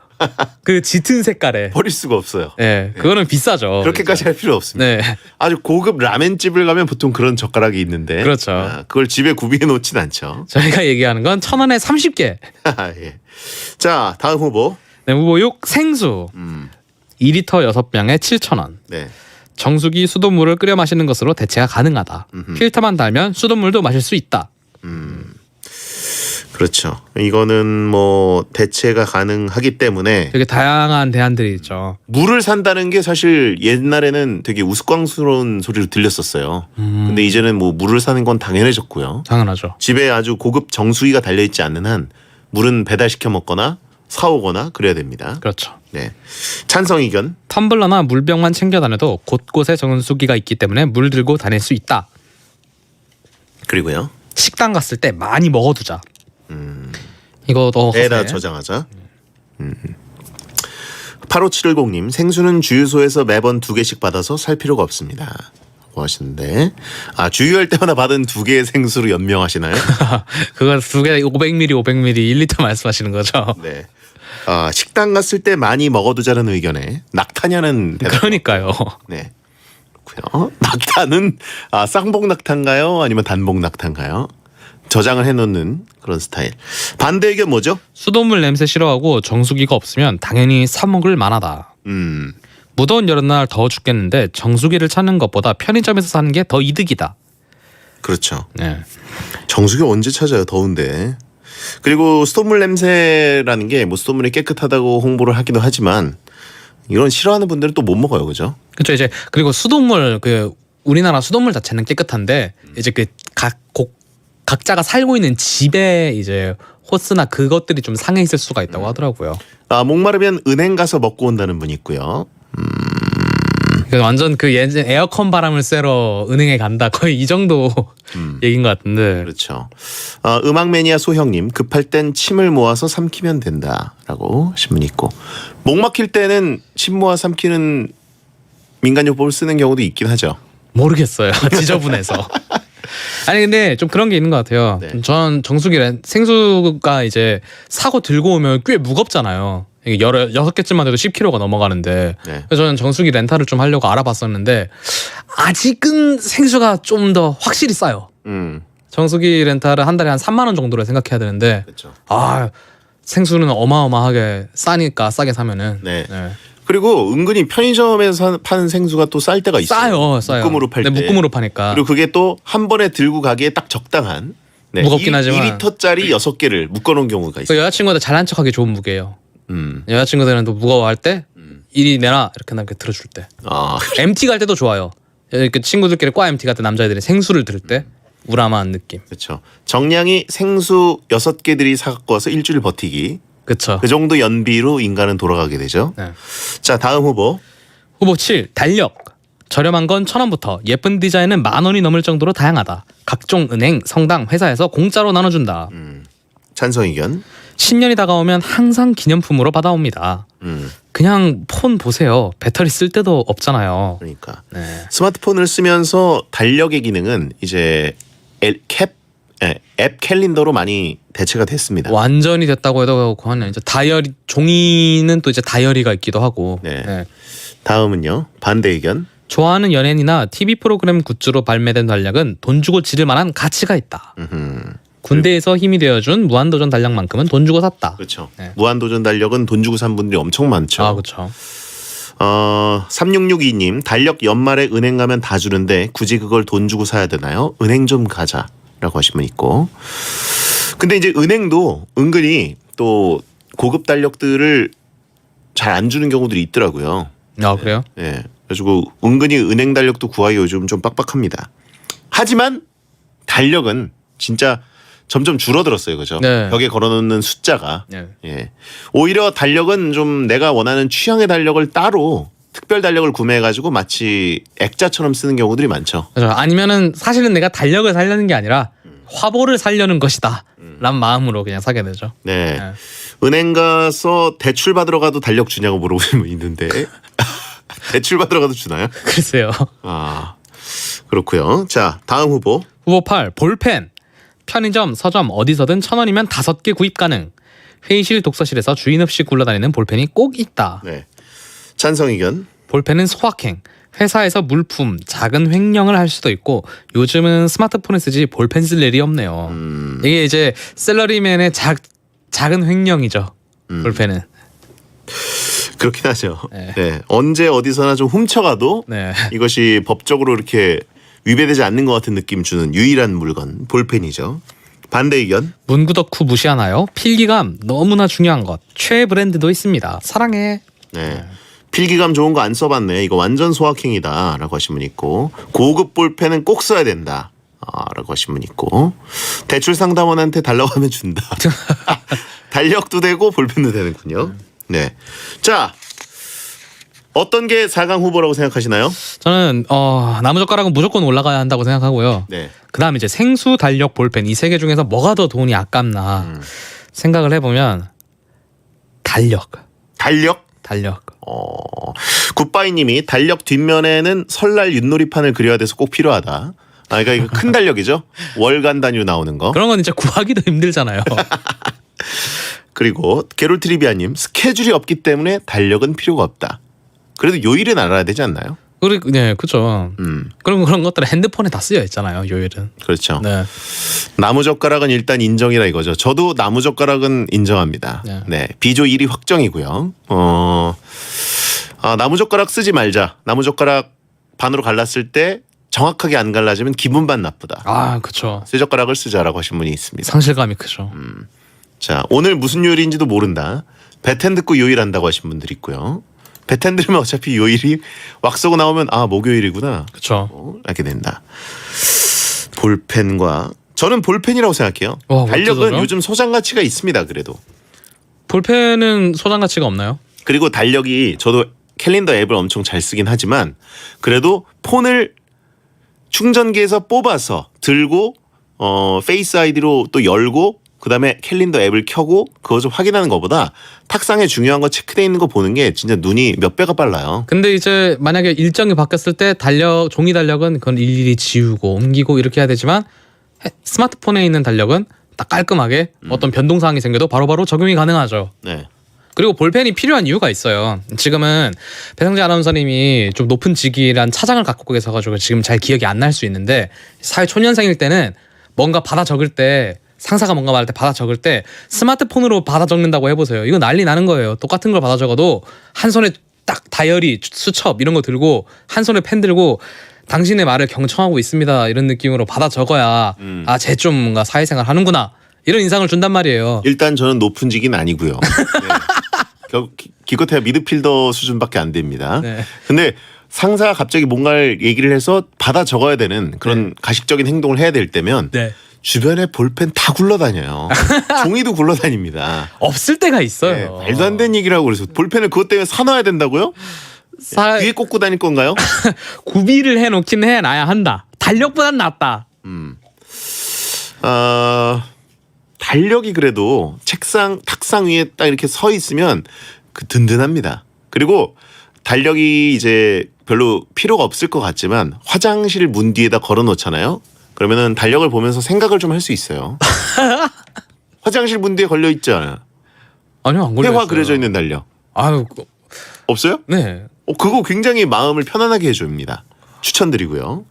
그 짙은 색깔에 버릴 수가 없어요. 네, 그거는 비싸죠. 그렇게까지 할 필요 없습니다. 네. 아주 고급 라멘집을 가면 보통 그런 젓가락이 있는데, 그렇죠. 그걸 집에 구비해 놓진 않죠. 저희가 얘기하는 건 1,000원에 30개. 예. 자, 다음 후보. 네, 후보 6 생수. 2리터 6병에 7,000원. 네. 정수기 수돗물을 끓여 마시는 것으로 대체가 가능하다. 필터만 달면 수돗물도 마실 수 있다. 그렇죠. 이거는 뭐 대체가 가능하기 때문에 되게 다양한 대안들이 있죠. 물을 산다는 게 사실 옛날에는 되게 우스꽝스러운 소리로 들렸었어요. 근데 이제는 뭐 물을 사는 건 당연해졌고요. 당연하죠. 집에 아주 고급 정수기가 달려있지 않는 한 물은 배달시켜 먹거나 사오거나 그래야 됩니다. 그렇죠. 네. 찬성 의견. 텀블러나 물병만 챙겨 다녀도 곳곳에 정수기가 있기 때문에 물 들고 다닐 수 있다. 그리고요. 식당 갔을 때 많이 먹어두자. 이거 너 배에다 저장하자. 85710님, 생수는 주유소에서 매번 2개씩 받아서 살 필요가 없습니다. 뭐 하시는데, 아, 주유할 때마다 받은 2개의 생수로 연명하시나요? 그거 2개 500ml 500ml 1리터 말씀하시는 거죠? 네. 아, 식당 갔을 때 많이 먹어두자는 의견에 낙타냐는 대답. 그러니까요. 네. 그렇고요. 낙타는 쌍복 낙타인가요? 아니면 단복 낙타인가요? 저장을 해놓는 그런 스타일. 반대 의견 뭐죠? 수돗물 냄새 싫어하고 정수기가 없으면 당연히 사 먹을 만하다. 무더운 여름날 더워 죽겠는데 정수기를 찾는 것보다 편의점에서 사는 게 더 이득이다. 그렇죠. 네. 정수기 언제 찾아요? 더운데. 그리고 수돗물 냄새라는 게 뭐 수돗물이 깨끗하다고 홍보를 하기도 하지만 이런 싫어하는 분들은 또 못 먹어요, 그죠? 그렇죠. 이제 그리고 수돗물 우리나라 수돗물 자체는 깨끗한데 이제 각자가 살고 있는 집에 이제 호스나 그것들이 좀 상해 있을 수가 있다고 하더라고요. 아, 목마르면 은행 가서 먹고 온다는 분이 있고요. 완전 그 예전 에어컨 바람을 쐬러 은행에 간다 거의 이 정도 얘기인 것 같은데. 그렇죠. 음악 매니아 소형님, 급할 땐 침을 모아서 삼키면 된다라고 하신 분이 있고, 목 막힐 때는 침 모아 삼키는 민간요법을 쓰는 경우도 있긴 하죠. 모르겠어요. 지저분해서. 아니 근데 좀 그런 게 있는 것 같아요. 네. 전 생수가 이제 사고 들고 오면 꽤 무겁잖아요. 이게 6개쯤만 해도 10kg가 넘어가는데 네. 그래서 저는 정수기 렌탈을 좀 하려고 알아봤었는데 아직은 생수가 좀 더 확실히 싸요. 정수기 렌탈을 한 달에 한 3만 원 정도로 생각해야 되는데 그렇죠. 생수는 어마어마하게 싸니까 싸게 사면은. 네. 그리고 은근히 편의점에서 파는 생수가 또 쌀 때가 있어요. 싸요. 묶음으로 팔 때. 묶음으로 파니까. 그리고 그게 또 한 번에 들고 가기에 딱 적당한. 네. 무겁긴 하지만 2리터짜리 6개를 묶어놓은 경우가 있어요. 여자친구한테 잘난 척하기 좋은 무게예요. 여자친구들은 또 무거워할 때 이리 내놔 이렇게 나 들어줄 때. MT 갈 때도 좋아요. 이렇게 친구들끼리 과 MT 갈 때 남자애들이 생수를 들을 때 우람한 느낌. 그렇죠. 정량이 생수 6개들이 사갖고 와서 일주일 버티기. 그렇죠. 그 정도 연비로 인간은 돌아가게 되죠. 네. 자, 다음 후보. 후보 7 달력. 저렴한 건 1,000원부터 예쁜 디자인은 10,000원이 넘을 정도로 다양하다. 각종 은행, 성당, 회사에서 공짜로 나눠준다. 찬성 의견. 신년이 다가오면 항상 기념품으로 받아옵니다. 그냥 폰 보세요. 배터리 쓸 때도 없잖아요. 그러니까 네. 스마트폰을 쓰면서 달력의 기능은 이제 앱 캘린더로 많이 대체가 됐습니다. 완전히 됐다고 해도 그거는 이제 다이어리 종이는 또 이제 다이어리가 있기도 하고. 네. 네. 다음은요. 반대 의견. 좋아하는 연예인이나 TV 프로그램 굿즈로 발매된 달력은 돈 주고 지를 만한 가치가 있다. 군대에서 힘이 되어준 무한도전 달력만큼은 돈 주고 샀다. 그렇죠. 네. 무한도전 달력은 돈 주고 산 분들이 엄청 많죠. 아, 그렇죠. 3662님 달력 연말에 은행 가면 다 주는데 굳이 그걸 돈 주고 사야 되나요? 은행 좀 가자라고 하신 분 있고. 근데 이제 은행도 은근히 또 고급 달력들을 잘 안 주는 경우들이 있더라고요. 아, 그래요? 네. 그래가지고 은근히 은행 달력도 구하기 요즘 좀 빡빡합니다. 하지만 달력은 진짜 점점 줄어들었어요, 그죠? 네. 벽에 걸어놓는 숫자가. 네. 예. 오히려 달력은 좀 내가 원하는 취향의 달력을 따로 특별 달력을 구매해가지고 마치 액자처럼 쓰는 경우들이 많죠. 그렇죠. 아니면은 사실은 내가 달력을 살려는 게 아니라 화보를 살려는 것이다. 라는 마음으로 그냥 사게 되죠. 네. 은행 가서 대출 받으러 가도 달력 주냐고 물어보시는 분 있는데 대출 받으러 가도 주나요? 글쎄요. 아, 그렇고요. 자, 다음 후보. 후보 8. 볼펜. 편의점, 서점 어디서든 1,000원이면 5개 구입 가능. 회의실, 독서실에서 주인 없이 굴러다니는 볼펜이 꼭 있다. 네. 찬성 의견. 볼펜은 소확행. 회사에서 물품, 작은 횡령을 할 수도 있고 요즘은 스마트폰을 쓰지 볼펜 쓸 일이 없네요. 이게 이제 셀러리맨의 작은 횡령이죠. 볼펜은. 그렇긴 하죠. 네. 언제 어디서나 좀 훔쳐가도 네. 이것이 법적으로 이렇게 위배되지 않는 것 같은 느낌 주는 유일한 물건 볼펜이죠. 반대 의견. 문구덕 후 무시하나요? 필기감 너무나 중요한 것. 최애 브랜드도 있습니다. 사랑해. 네. 필기감 좋은 거 안 써봤네. 이거 완전 소확행이다 라고 하신 분 있고, 고급 볼펜은 꼭 써야 된다 라고 하신 분 있고, 대출 상담원한테 달라고 하면 준다. 달력도 되고 볼펜도 되는군요. 네. 자, 어떤 게 4강 후보라고 생각하시나요? 저는 나무젓가락은 무조건 올라가야 한다고 생각하고요. 네. 그다음 이제 생수, 달력, 볼펜 이 세 개 중에서 뭐가 더 돈이 아깝나 생각을 해보면 달력. 굿바이님이 달력 뒷면에는 설날 윷놀이판을 그려야 돼서 꼭 필요하다. 그러니까 이거 큰 달력이죠. 월간 단위로 나오는 거. 그런 건 진짜 구하기도 힘들잖아요. 그리고 게롤트리비아님 스케줄이 없기 때문에 달력은 필요가 없다. 그래도 요일은 알아야 되지 않나요? 네, 그렇죠. 그런 것들은 핸드폰에 다 쓰여 있잖아요. 요일은. 그렇죠. 네. 나무젓가락은 일단 인정이라 이거죠. 저도 나무젓가락은 인정합니다. 네, 비조 1위 확정이고요. 나무젓가락 쓰지 말자. 나무젓가락 반으로 갈랐을 때 정확하게 안 갈라지면 기분만 나쁘다. 아, 그렇죠. 쇠젓가락을 쓰자라고 하신 분이 있습니다. 상실감이 크죠. 자, 오늘 무슨 요일인지도 모른다. 배텐 듣고 요일한다고 하신 분들이 있고요. 배텐 들으면 어차피 요일이 왁서고 나오면 목요일이구나. 그렇죠. 알게 된다. 볼펜과 저는 볼펜이라고 생각해요. 달력은 어쩌죠? 요즘 소장 가치가 있습니다. 그래도 볼펜은 소장 가치가 없나요? 그리고 달력이 저도 캘린더 앱을 엄청 잘 쓰긴 하지만 그래도 폰을 충전기에서 뽑아서 들고 페이스 아이디로 또 열고 그다음에 캘린더 앱을 켜고 그거 좀 확인하는 것보다 탁상에 중요한 거 체크되어 있는 거 보는 게 진짜 눈이 몇 배가 빨라요. 근데 이제 만약에 일정이 바뀌었을 때 종이 달력은 그건 일일이 지우고 옮기고 이렇게 해야 되지만 스마트폰에 있는 달력은 딱 깔끔하게 어떤 변동사항이 생겨도 바로바로 적용이 가능하죠. 네. 그리고 볼펜이 필요한 이유가 있어요. 지금은 배성재 아나운서님이 좀 높은 직위란 차장을 갖고 계셔가지고 지금 잘 기억이 안 날 수 있는데 사회 초년생일 때는 뭔가 받아 적을 때 상사가 뭔가 말할 때 받아 적을 때 스마트폰으로 받아 적는다고 해보세요. 이거 난리 나는 거예요. 똑같은 걸 받아 적어도 한 손에 딱 다이어리, 수첩 이런 거 들고 한 손에 펜 들고 당신의 말을 경청하고 있습니다. 이런 느낌으로 받아 적어야 쟤 좀 뭔가 사회생활 하는구나. 이런 인상을 준단 말이에요. 일단 저는 높은 직위는 아니고요. 네. 기껏해야 미드필더 수준밖에 안 됩니다. 네. 근데 상사가 갑자기 뭔가를 얘기를 해서 받아 적어야 되는 그런 가식적인 행동을 해야 될 때면 주변에 볼펜 다 굴러다녀요. 종이도 굴러다닙니다. 없을 때가 있어요. 네, 말도 안 되는 얘기라고 그래서 볼펜을 그것 때문에 사놔야 된다고요? 귀에 꽂고 다닐 건가요? 구비를 해놓긴 해놔야 한다. 달력보단 낫다. 달력이 그래도 책상 탁상 위에 딱 이렇게 서 있으면 그 든든합니다. 그리고 달력이 이제 별로 필요가 없을 것 같지만 화장실 문 뒤에다 걸어 놓잖아요. 그러면은 달력을 보면서 생각을 좀 할 수 있어요. 화장실 문 뒤에 걸려 있잖아요. 아니요, 안 걸려 회화 있어요. 그려져 있는 달력. 아유, 없어요? 네. 그거 굉장히 마음을 편안하게 해줍니다. 추천드리고요.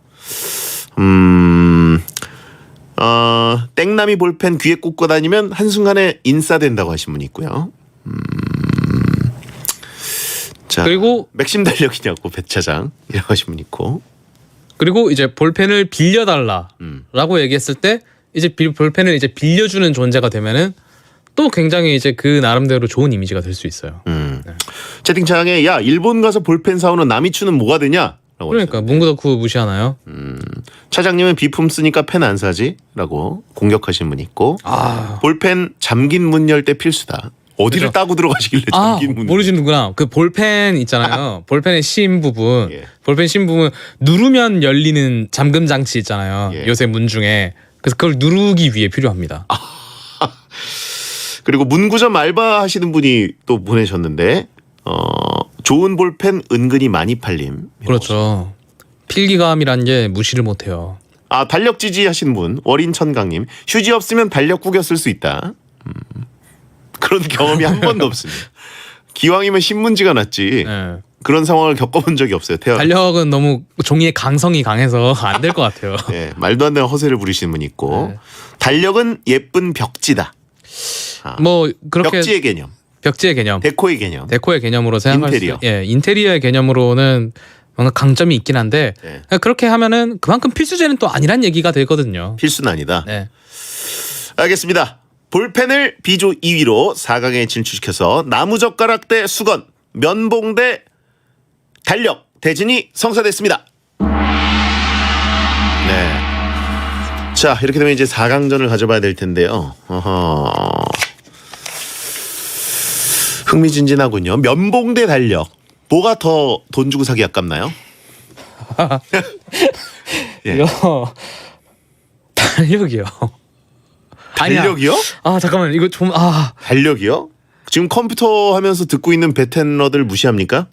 땡나미 볼펜 귀에 꽂고 다니면 한순간에 인싸된다고 하신 분이 있고요. 자, 그리고 맥심 달력이냐고 배차장이라고 하신 분이 있고. 그리고 이제 볼펜을 빌려달라라고 얘기했을 때 이제 볼펜을 이제 빌려주는 존재가 되면은 또 굉장히 이제 그 나름대로 좋은 이미지가 될 수 있어요. 채팅창에 야 일본 가서 볼펜 사오는 남이추는 뭐가 되냐? 라고 그러니까 문구 덕후 무시하나요? 차장님은 비품 쓰니까 펜 안 사지? 라고 공격하신 분이 있고 볼펜 잠긴 문 열 때 필수다. 어디를 그죠? 따고 들어가시길래 잠긴 문 모르시는구나. 그 볼펜 있잖아요. 볼펜의 심 부분. 볼펜 심 부분 누르면 열리는 잠금 장치 있잖아요. 요새 문 중에. 그래서 그걸 누르기 위해 필요합니다. 그리고 문구점 알바 하시는 분이 또 보내셨는데 좋은 볼펜 은근히 많이 팔림. 그렇죠. 필기감이란 게 무시를 못해요. 달력 지지 하시는 분 월인천강님 휴지 없으면 달력 구겨 쓸 수 있다. 그런 경험이 한 번도 없습니다. 기왕이면 신문지가 낫지. 그런 상황을 겪어본 적이 없어요. 달력은 너무 종이의 강성이 강해서 안 될 것 같아요. 네, 말도 안 되는 허세를 부리시는 분이 있고 달력은 예쁜 벽지다. 뭐 그렇게 벽지의 개념. 벽지의 개념. 데코의 개념. 데코의 개념으로 생각할 인테리어. 인테리어의 개념으로는 뭔가 강점이 있긴 한데 그렇게 하면은 그만큼 필수제는 또 아니란 얘기가 되거든요. 필수는 아니다. 네. 알겠습니다. 볼펜을 비조 2위로 4강에 진출시켜서 나무젓가락 대 수건, 면봉 대 달력 대진이 성사됐습니다. 네. 자, 이렇게 되면 이제 4강전을 가져봐야 될 텐데요. 흥미진진하군요. 면봉 대 달력. 뭐가 더 돈 주고 사기 아깝나요? 이거 달력이요. 달력이요? 잠깐만 이거 좀 달력이요? 지금 컴퓨터 하면서 듣고 있는 베텐러들 무시합니까?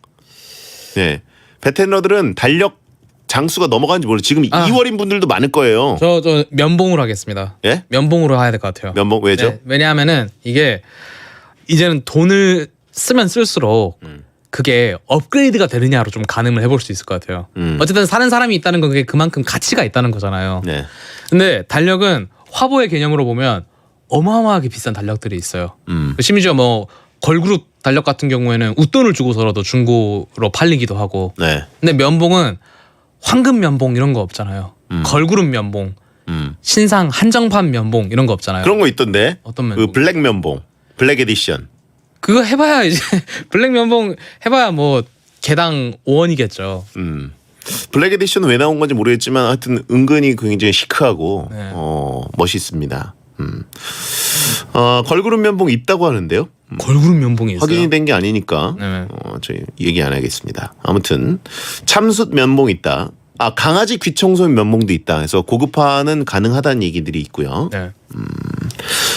네, 베텐러들은 달력 장수가 넘어가는지 모르죠. 지금 2월인 분들도 많을 거예요. 저 면봉으로 하겠습니다. 예? 면봉으로 해야 될 것 같아요. 면봉 왜죠? 네, 왜냐하면은 이게 이제는 돈을 쓰면 쓸수록 그게 업그레이드가 되느냐로 좀 가늠을 해볼 수 있을 것 같아요. 어쨌든 사는 사람이 있다는 건 그게 그만큼 가치가 있다는 거잖아요. 네. 근데 달력은 화보의 개념으로 보면 어마어마하게 비싼 달력들이 있어요. 심지어 뭐 걸그룹 달력 같은 경우에는 웃돈을 주고서라도 중고로 팔리기도 하고. 네. 근데 면봉은 황금 면봉 이런 거 없잖아요. 걸그룹 면봉, 신상 한정판 면봉 이런 거 없잖아요. 그런 거 있던데. 어떤 면봉? 그 블랙 면봉, 블랙 에디션. 그거 해봐야 이제 블랙 면봉 해봐야 뭐 개당 5원이겠죠. 블랙 에디션은 왜 나온 건지 모르겠지만 하여튼 은근히 굉장히 시크하고 멋있습니다. 걸그룹 면봉 있다고 하는데요. 걸그룹 면봉이 있어요? 확인이 된 게 아니니까 저희 얘기 안 하겠습니다. 아무튼 참숯 면봉 있다. 강아지 귀청소 면봉도 있다. 그래서 고급화는 가능하다는 얘기들이 있고요.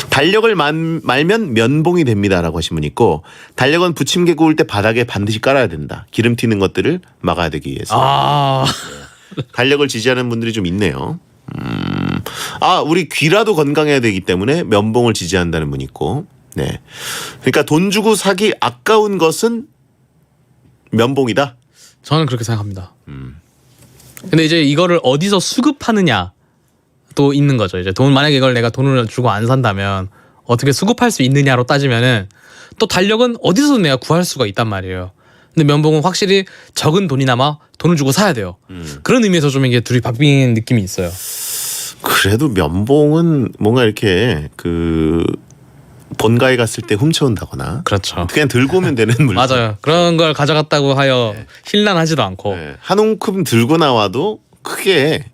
달력을 말면 면봉이 됩니다라고 하신 분이 있고 달력은 부침개 구울 때 바닥에 반드시 깔아야 된다. 기름 튀는 것들을 막아야 되기 위해서. 달력을 지지하는 분들이 좀 있네요. 우리 귀라도 건강해야 되기 때문에 면봉을 지지한다는 분이 있고. 네. 그러니까 돈 주고 사기 아까운 것은 면봉이다. 저는 그렇게 생각합니다. 근데 이제 이거를 어디서 수급하느냐 또 있는 거죠. 이제 만약에 이걸 내가 돈을 주고 안 산다면 어떻게 수급할 수 있느냐로 따지면은 또 달력은 어디서든 내가 구할 수가 있단 말이에요. 근데 면봉은 확실히 적은 돈이나마 돈을 주고 사야 돼요. 그런 의미에서 좀 이게 둘이 바뀐 느낌이 있어요. 그래도 면봉은 뭔가 이렇게 본가에 갔을 때 훔쳐온다거나 그렇죠. 그냥 들고 오면 되는 물건. 맞아요. 그런 걸 가져갔다고 하여 힐난하지도 않고 한 움큼 들고 나와도 크게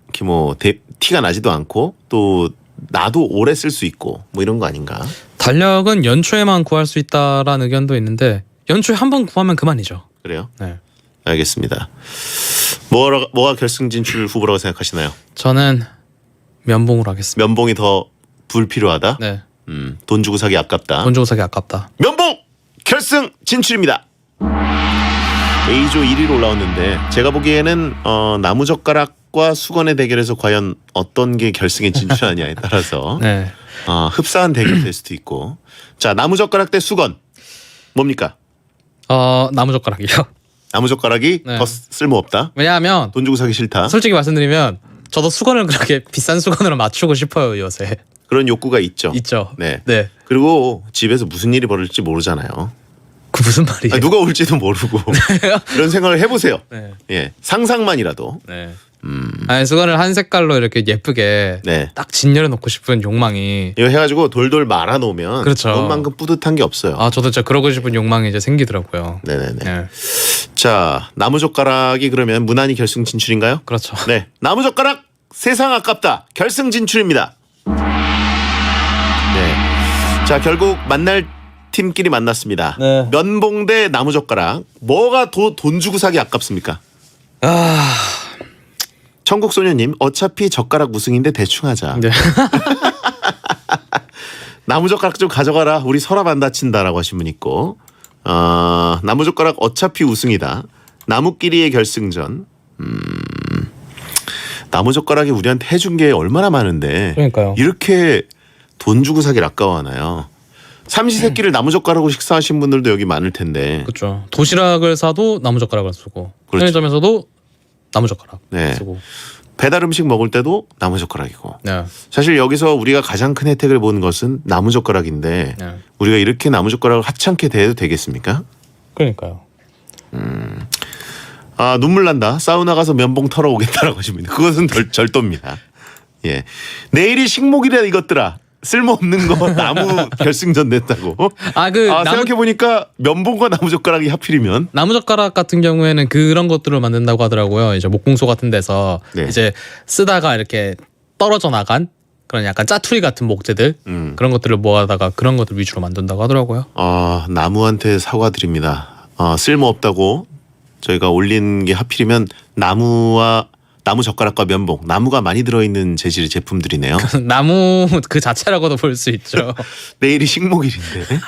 이렇게 뭐 티가 나지도 않고 또 나도 오래 쓸 수 있고 뭐 이런 거 아닌가. 달력은 연초에만 구할 수 있다라는 의견도 있는데 연초에 한 번 구하면 그만이죠. 그래요? 네. 알겠습니다. 뭐가 결승 진출 후보라고 생각하시나요? 저는 면봉으로 하겠습니다. 면봉이 더 불필요하다? 네. 돈 주고 사기 아깝다. 돈 주고 사기 아깝다. 면봉 결승 진출입니다. A조 1위로 올라왔는데 제가 보기에는 나무젓가락과 수건의 대결에서 과연 어떤 게 결승에 진출하냐에 따라서 네. 흡사한 대결이 될 수도 있고. 자, 나무젓가락 대 수건 뭡니까? 나무젓가락이요. 나무젓가락이 네. 더 쓸모없다. 왜냐하면 돈 주고 사기 싫다. 솔직히 말씀드리면 저도 수건을 그렇게 비싼 수건으로 맞추고 싶어요 요새. 그런 욕구가 있죠. 있죠. 네. 네. 그리고 집에서 무슨 일이 벌어질지 모르잖아요. 그 무슨 말이에요? 누가 올지도 모르고 그런 생각을 해보세요. 네. 예, 상상만이라도. 네. 아니 수건을 한 색깔로 이렇게 예쁘게 네. 딱 진열해 놓고 싶은 욕망이 이거 해가지고 돌돌 말아 놓으면 그렇죠. 그것만큼 뿌듯한 게 없어요. 저도 진짜 그러고 싶은 욕망이 이제 생기더라고요. 네네네. 네. 자, 나무젓가락이 그러면 무난히 결승 진출인가요? 그렇죠. 네, 나무젓가락 세상 아깝다 결승 진출입니다. 네, 자 결국 만날 팀끼리 만났습니다. 네. 면봉 대 나무젓가락 뭐가 더 돈 주고 사기 아깝습니까? 천국소녀님 어차피 젓가락 우승인데 대충 하자. 네. 나무젓가락 좀 가져가라 우리 서랍 안 다친다라고 하신 분 있고 나무젓가락 어차피 우승이다. 나무끼리의 결승전. 나무젓가락이 우리한테 해준 게 얼마나 많은데 그러니까요. 이렇게 돈 주고 사기를 아까워하나요? 삼시세끼를 나무젓가락으로 식사하신 분들도 여기 많을 텐데. 그렇죠. 도시락을 사도 나무젓가락을 쓰고 그렇죠. 편의점에서도 나무젓가락 네. 쓰고 배달 음식 먹을 때도 나무젓가락이고. 네. 사실 여기서 우리가 가장 큰 혜택을 본 것은 나무젓가락인데 네. 우리가 이렇게 나무젓가락을 하찮게 대해도 되겠습니까? 그러니까요. 눈물 난다. 사우나 가서 면봉 털어오겠다라고 하십니다. 그것은 절도입니다. 예, 내일이 식목일이야 이것들아. 쓸모없는 거 나무 결승전 냈다고. 생각해 보니까 면봉과 나무젓가락이 하필이면. 나무젓가락 같은 경우에는 그런 것들을 만든다고 하더라고요. 이제 목공소 같은 데서 네. 이제 쓰다가 이렇게 떨어져 나간 그런 약간 짜투리 같은 목재들 그런 것들을 모아다가 그런 것들 위주로 만든다고 하더라고요. 나무한테 사과드립니다. 쓸모없다고 저희가 올린 게 하필이면 나무젓가락과 면봉, 나무가 많이 들어있는 재질의 제품들이네요. 나무 그 자체라고도 볼 수 있죠. 내일이 식목일인데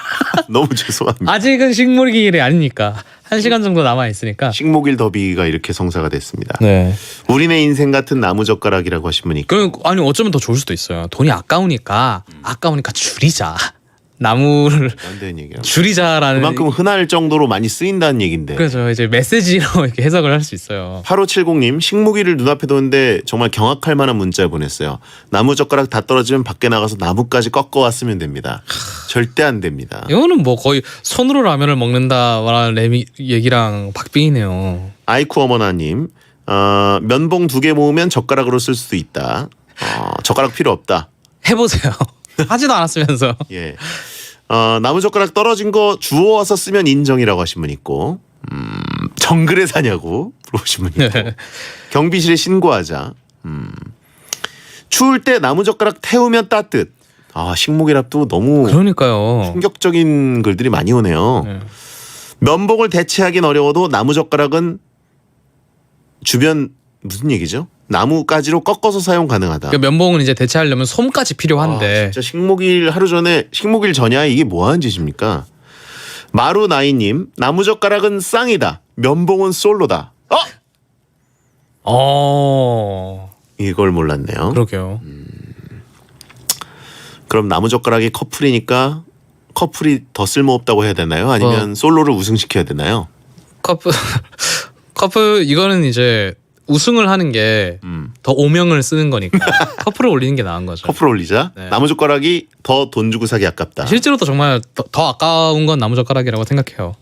너무 죄송합니다. 아직은 식목일이 아니니까 1시간 정도 남아있으니까. 식목일 더비가 이렇게 성사가 됐습니다. 네. 우리네 인생 같은 나무젓가락이라고 하신 분이 아니 어쩌면 더 좋을 수도 있어요. 돈이 아까우니까 줄이자. 나무를 안 되는 얘기야. 줄이자라는 그만큼 흔할 정도로 많이 쓰인다는 얘긴데. 그렇죠. 이제 메시지로 이렇게 해석을 할 수 있어요. 8570님 식목일을 눈앞에 두는데 정말 경악할 만한 문자 보냈어요. 나무젓가락 다 떨어지면 밖에 나가서 나무까지 꺾어 왔으면 됩니다. 절대 안 됩니다. 이거는 뭐 거의 손으로 라면을 먹는다라는 얘기랑 박빙이네요. 아이쿠 어머나님 면봉 2개 모으면 젓가락으로 쓸 수도 있다. 젓가락 필요 없다. 해보세요. 하지도 않았으면서. 예. 나무젓가락 떨어진 거 주워와서 쓰면 인정이라고 하신 분 있고 정글에 사냐고 물어보신 분 있고 네. 경비실에 신고하자. 추울 때 나무젓가락 태우면 따뜻. 식목일합도 너무 그러니까요. 충격적인 글들이 많이 오네요. 네. 면봉을 대체하긴 어려워도 나무젓가락은 주변 무슨 얘기죠? 나무가지로 꺾어서 사용 가능하다. 그 면봉은 이제 대체하려면 솜까지 필요한데. 진짜 식목일 전이야 이게 뭐 하는 짓입니까? 마루나이님 나무젓가락은 쌍이다. 면봉은 솔로다. 이걸 몰랐네요. 그러게요. 그럼 나무젓가락이 커플이니까 커플이 더 쓸모없다고 해야 되나요? 아니면 솔로를 우승시켜야 되나요? 커플 이거는 이제 우승을 하는 게 더 오명을 쓰는 거니까 커플을 올리는 게 나은 거죠. 커플 올리자. 네. 나무젓가락이 더 돈 주고 사기 아깝다. 실제로도 정말 더 아까운 건 나무젓가락이라고 생각해요.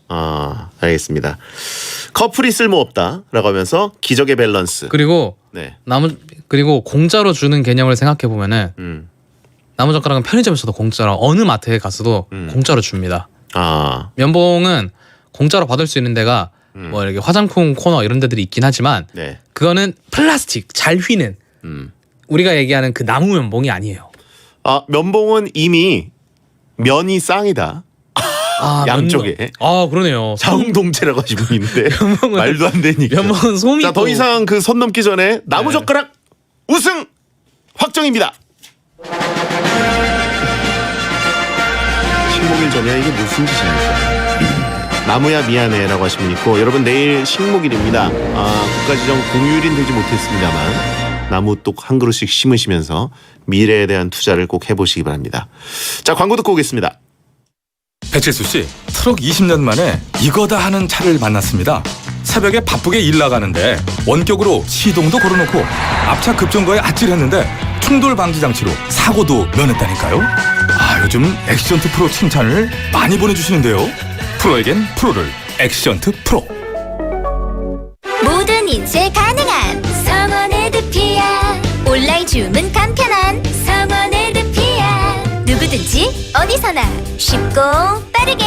알겠습니다. 커플이 쓸모없다라고 하면서 기적의 밸런스. 그리고 네. 그리고 공짜로 주는 개념을 생각해 보면은 나무젓가락은 편의점에서도 공짜로 어느 마트에 가서도 공짜로 줍니다. 면봉은 공짜로 받을 수 있는 데가 뭐 이렇게 화장품 코너 이런 데들이 있긴 하지만 네. 그거는 플라스틱 잘 휘는 우리가 얘기하는 그 나무 면봉이 아니에요. 면봉은 이미 면이 쌍이다. 양쪽에. 그러네요. 자웅동체라고 하신 분이 있는데 말도 안 되니까. 면봉은 솜이. 자, 더 이상 그 선 넘기 전에 나무젓가락 우승 확정입니다. 식목일 전이야 이게 무슨 짓입니까? 나무야 미안해라고 하신 분 있고, 여러분 내일 식목일입니다. 국가지정 공휴일인 되지 못했습니다만 나무 똑 한 그루씩 심으시면서 미래에 대한 투자를 꼭 해보시기 바랍니다. 자, 광고 듣고 오겠습니다. 배칠수 씨, 트럭 20년 만에 이거다 하는 차를 만났습니다. 새벽에 바쁘게 일 나가는데 원격으로 시동도 걸어놓고 앞차 급정거에 아찔했는데 충돌 방지 장치로 사고도 면했다니까요. 요즘 액션트 프로 칭찬을 많이 보내주시는데요. 프로에겐 프로를, 액션트 프로. 모든 인쇄 가능한 성원의 드피아. 온라인 주문 간편한 성원의 드피아. 누구든지 어디서나 쉽고 빠르게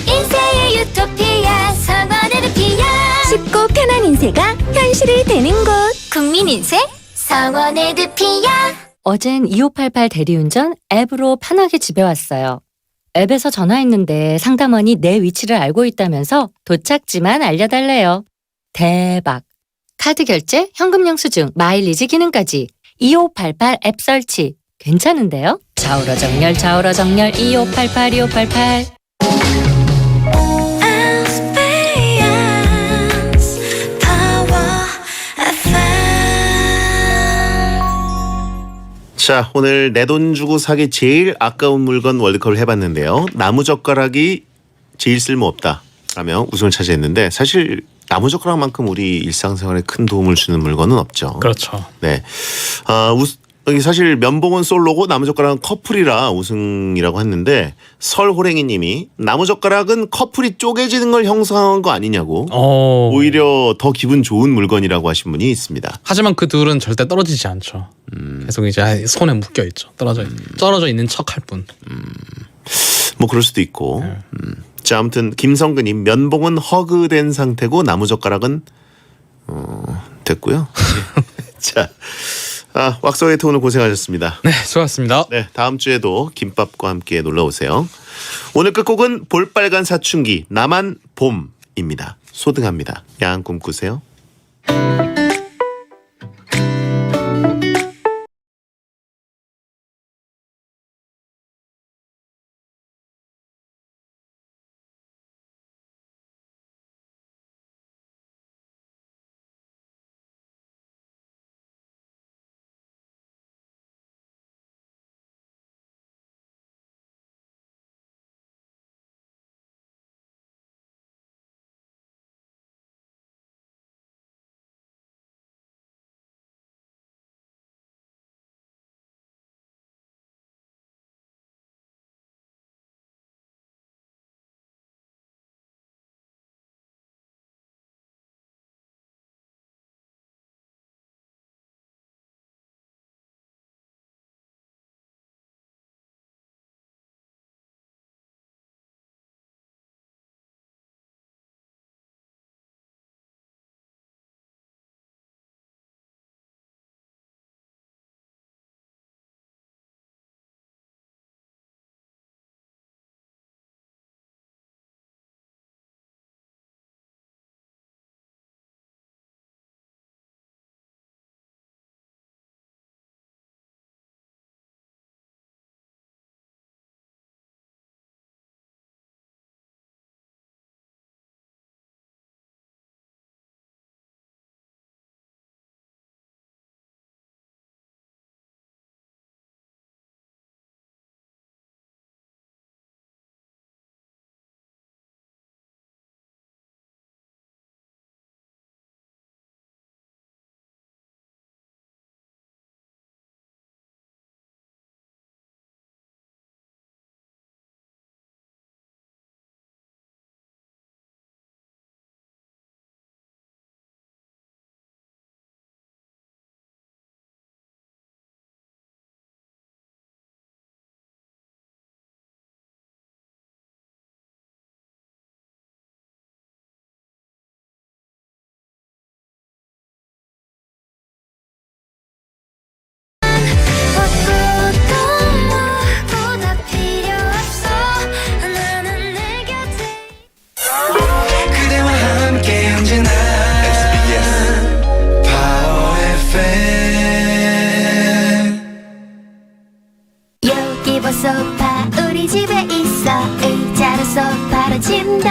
인쇄의 유토피아. 성원의 드피아. 쉽고 편한 인쇄가 현실이 되는 곳. 국민인쇄 성원의 드피아. 어젠 2588 대리운전 앱으로 편하게 집에 왔어요. 앱에서 전화했는데 상담원이 내 위치를 알고 있다면서 도착지만 알려달래요. 대박! 카드 결제, 현금 영수증, 마일리지 기능까지 2588 앱 설치. 괜찮은데요? 좌우로 정렬, 좌우로 정렬, 2588, 2588. 자, 오늘 내 돈 주고 사기 제일 아까운 물건 월드컵을 해봤는데요. 나무젓가락이 제일 쓸모없다 라며 우승을 차지했는데, 사실 나무젓가락만큼 우리 일상생활에 큰 도움을 주는 물건은 없죠. 그렇죠. 네. 사실 면봉은 솔로고 나무젓가락은 커플이라 우승이라고 했는데, 설호랭이님이 나무젓가락은 커플이 쪼개지는 걸 형성한 거 아니냐고, 오히려 더 기분 좋은 물건이라고 하신 분이 있습니다. 하지만 그 둘은 절대 떨어지지 않죠. 계속 이제 손에 묶여 있죠. 떨어져 있는 척 할 뿐. 뭐 그럴 수도 있고. 자, 아무튼 김성근님, 면봉은 허그된 상태고 나무젓가락은 됐고요. 자, 왁서웨이트 오늘 고생하셨습니다. 네, 수고하셨습니다. 네, 다음 주에도 김밥과 함께 놀러 오세요. 오늘 끝곡은 볼빨간 사춘기 나만 봄입니다. 소등합니다. 야한 꿈 꾸세요. 소파 우리 집에 있어. 의자로 소파로 침대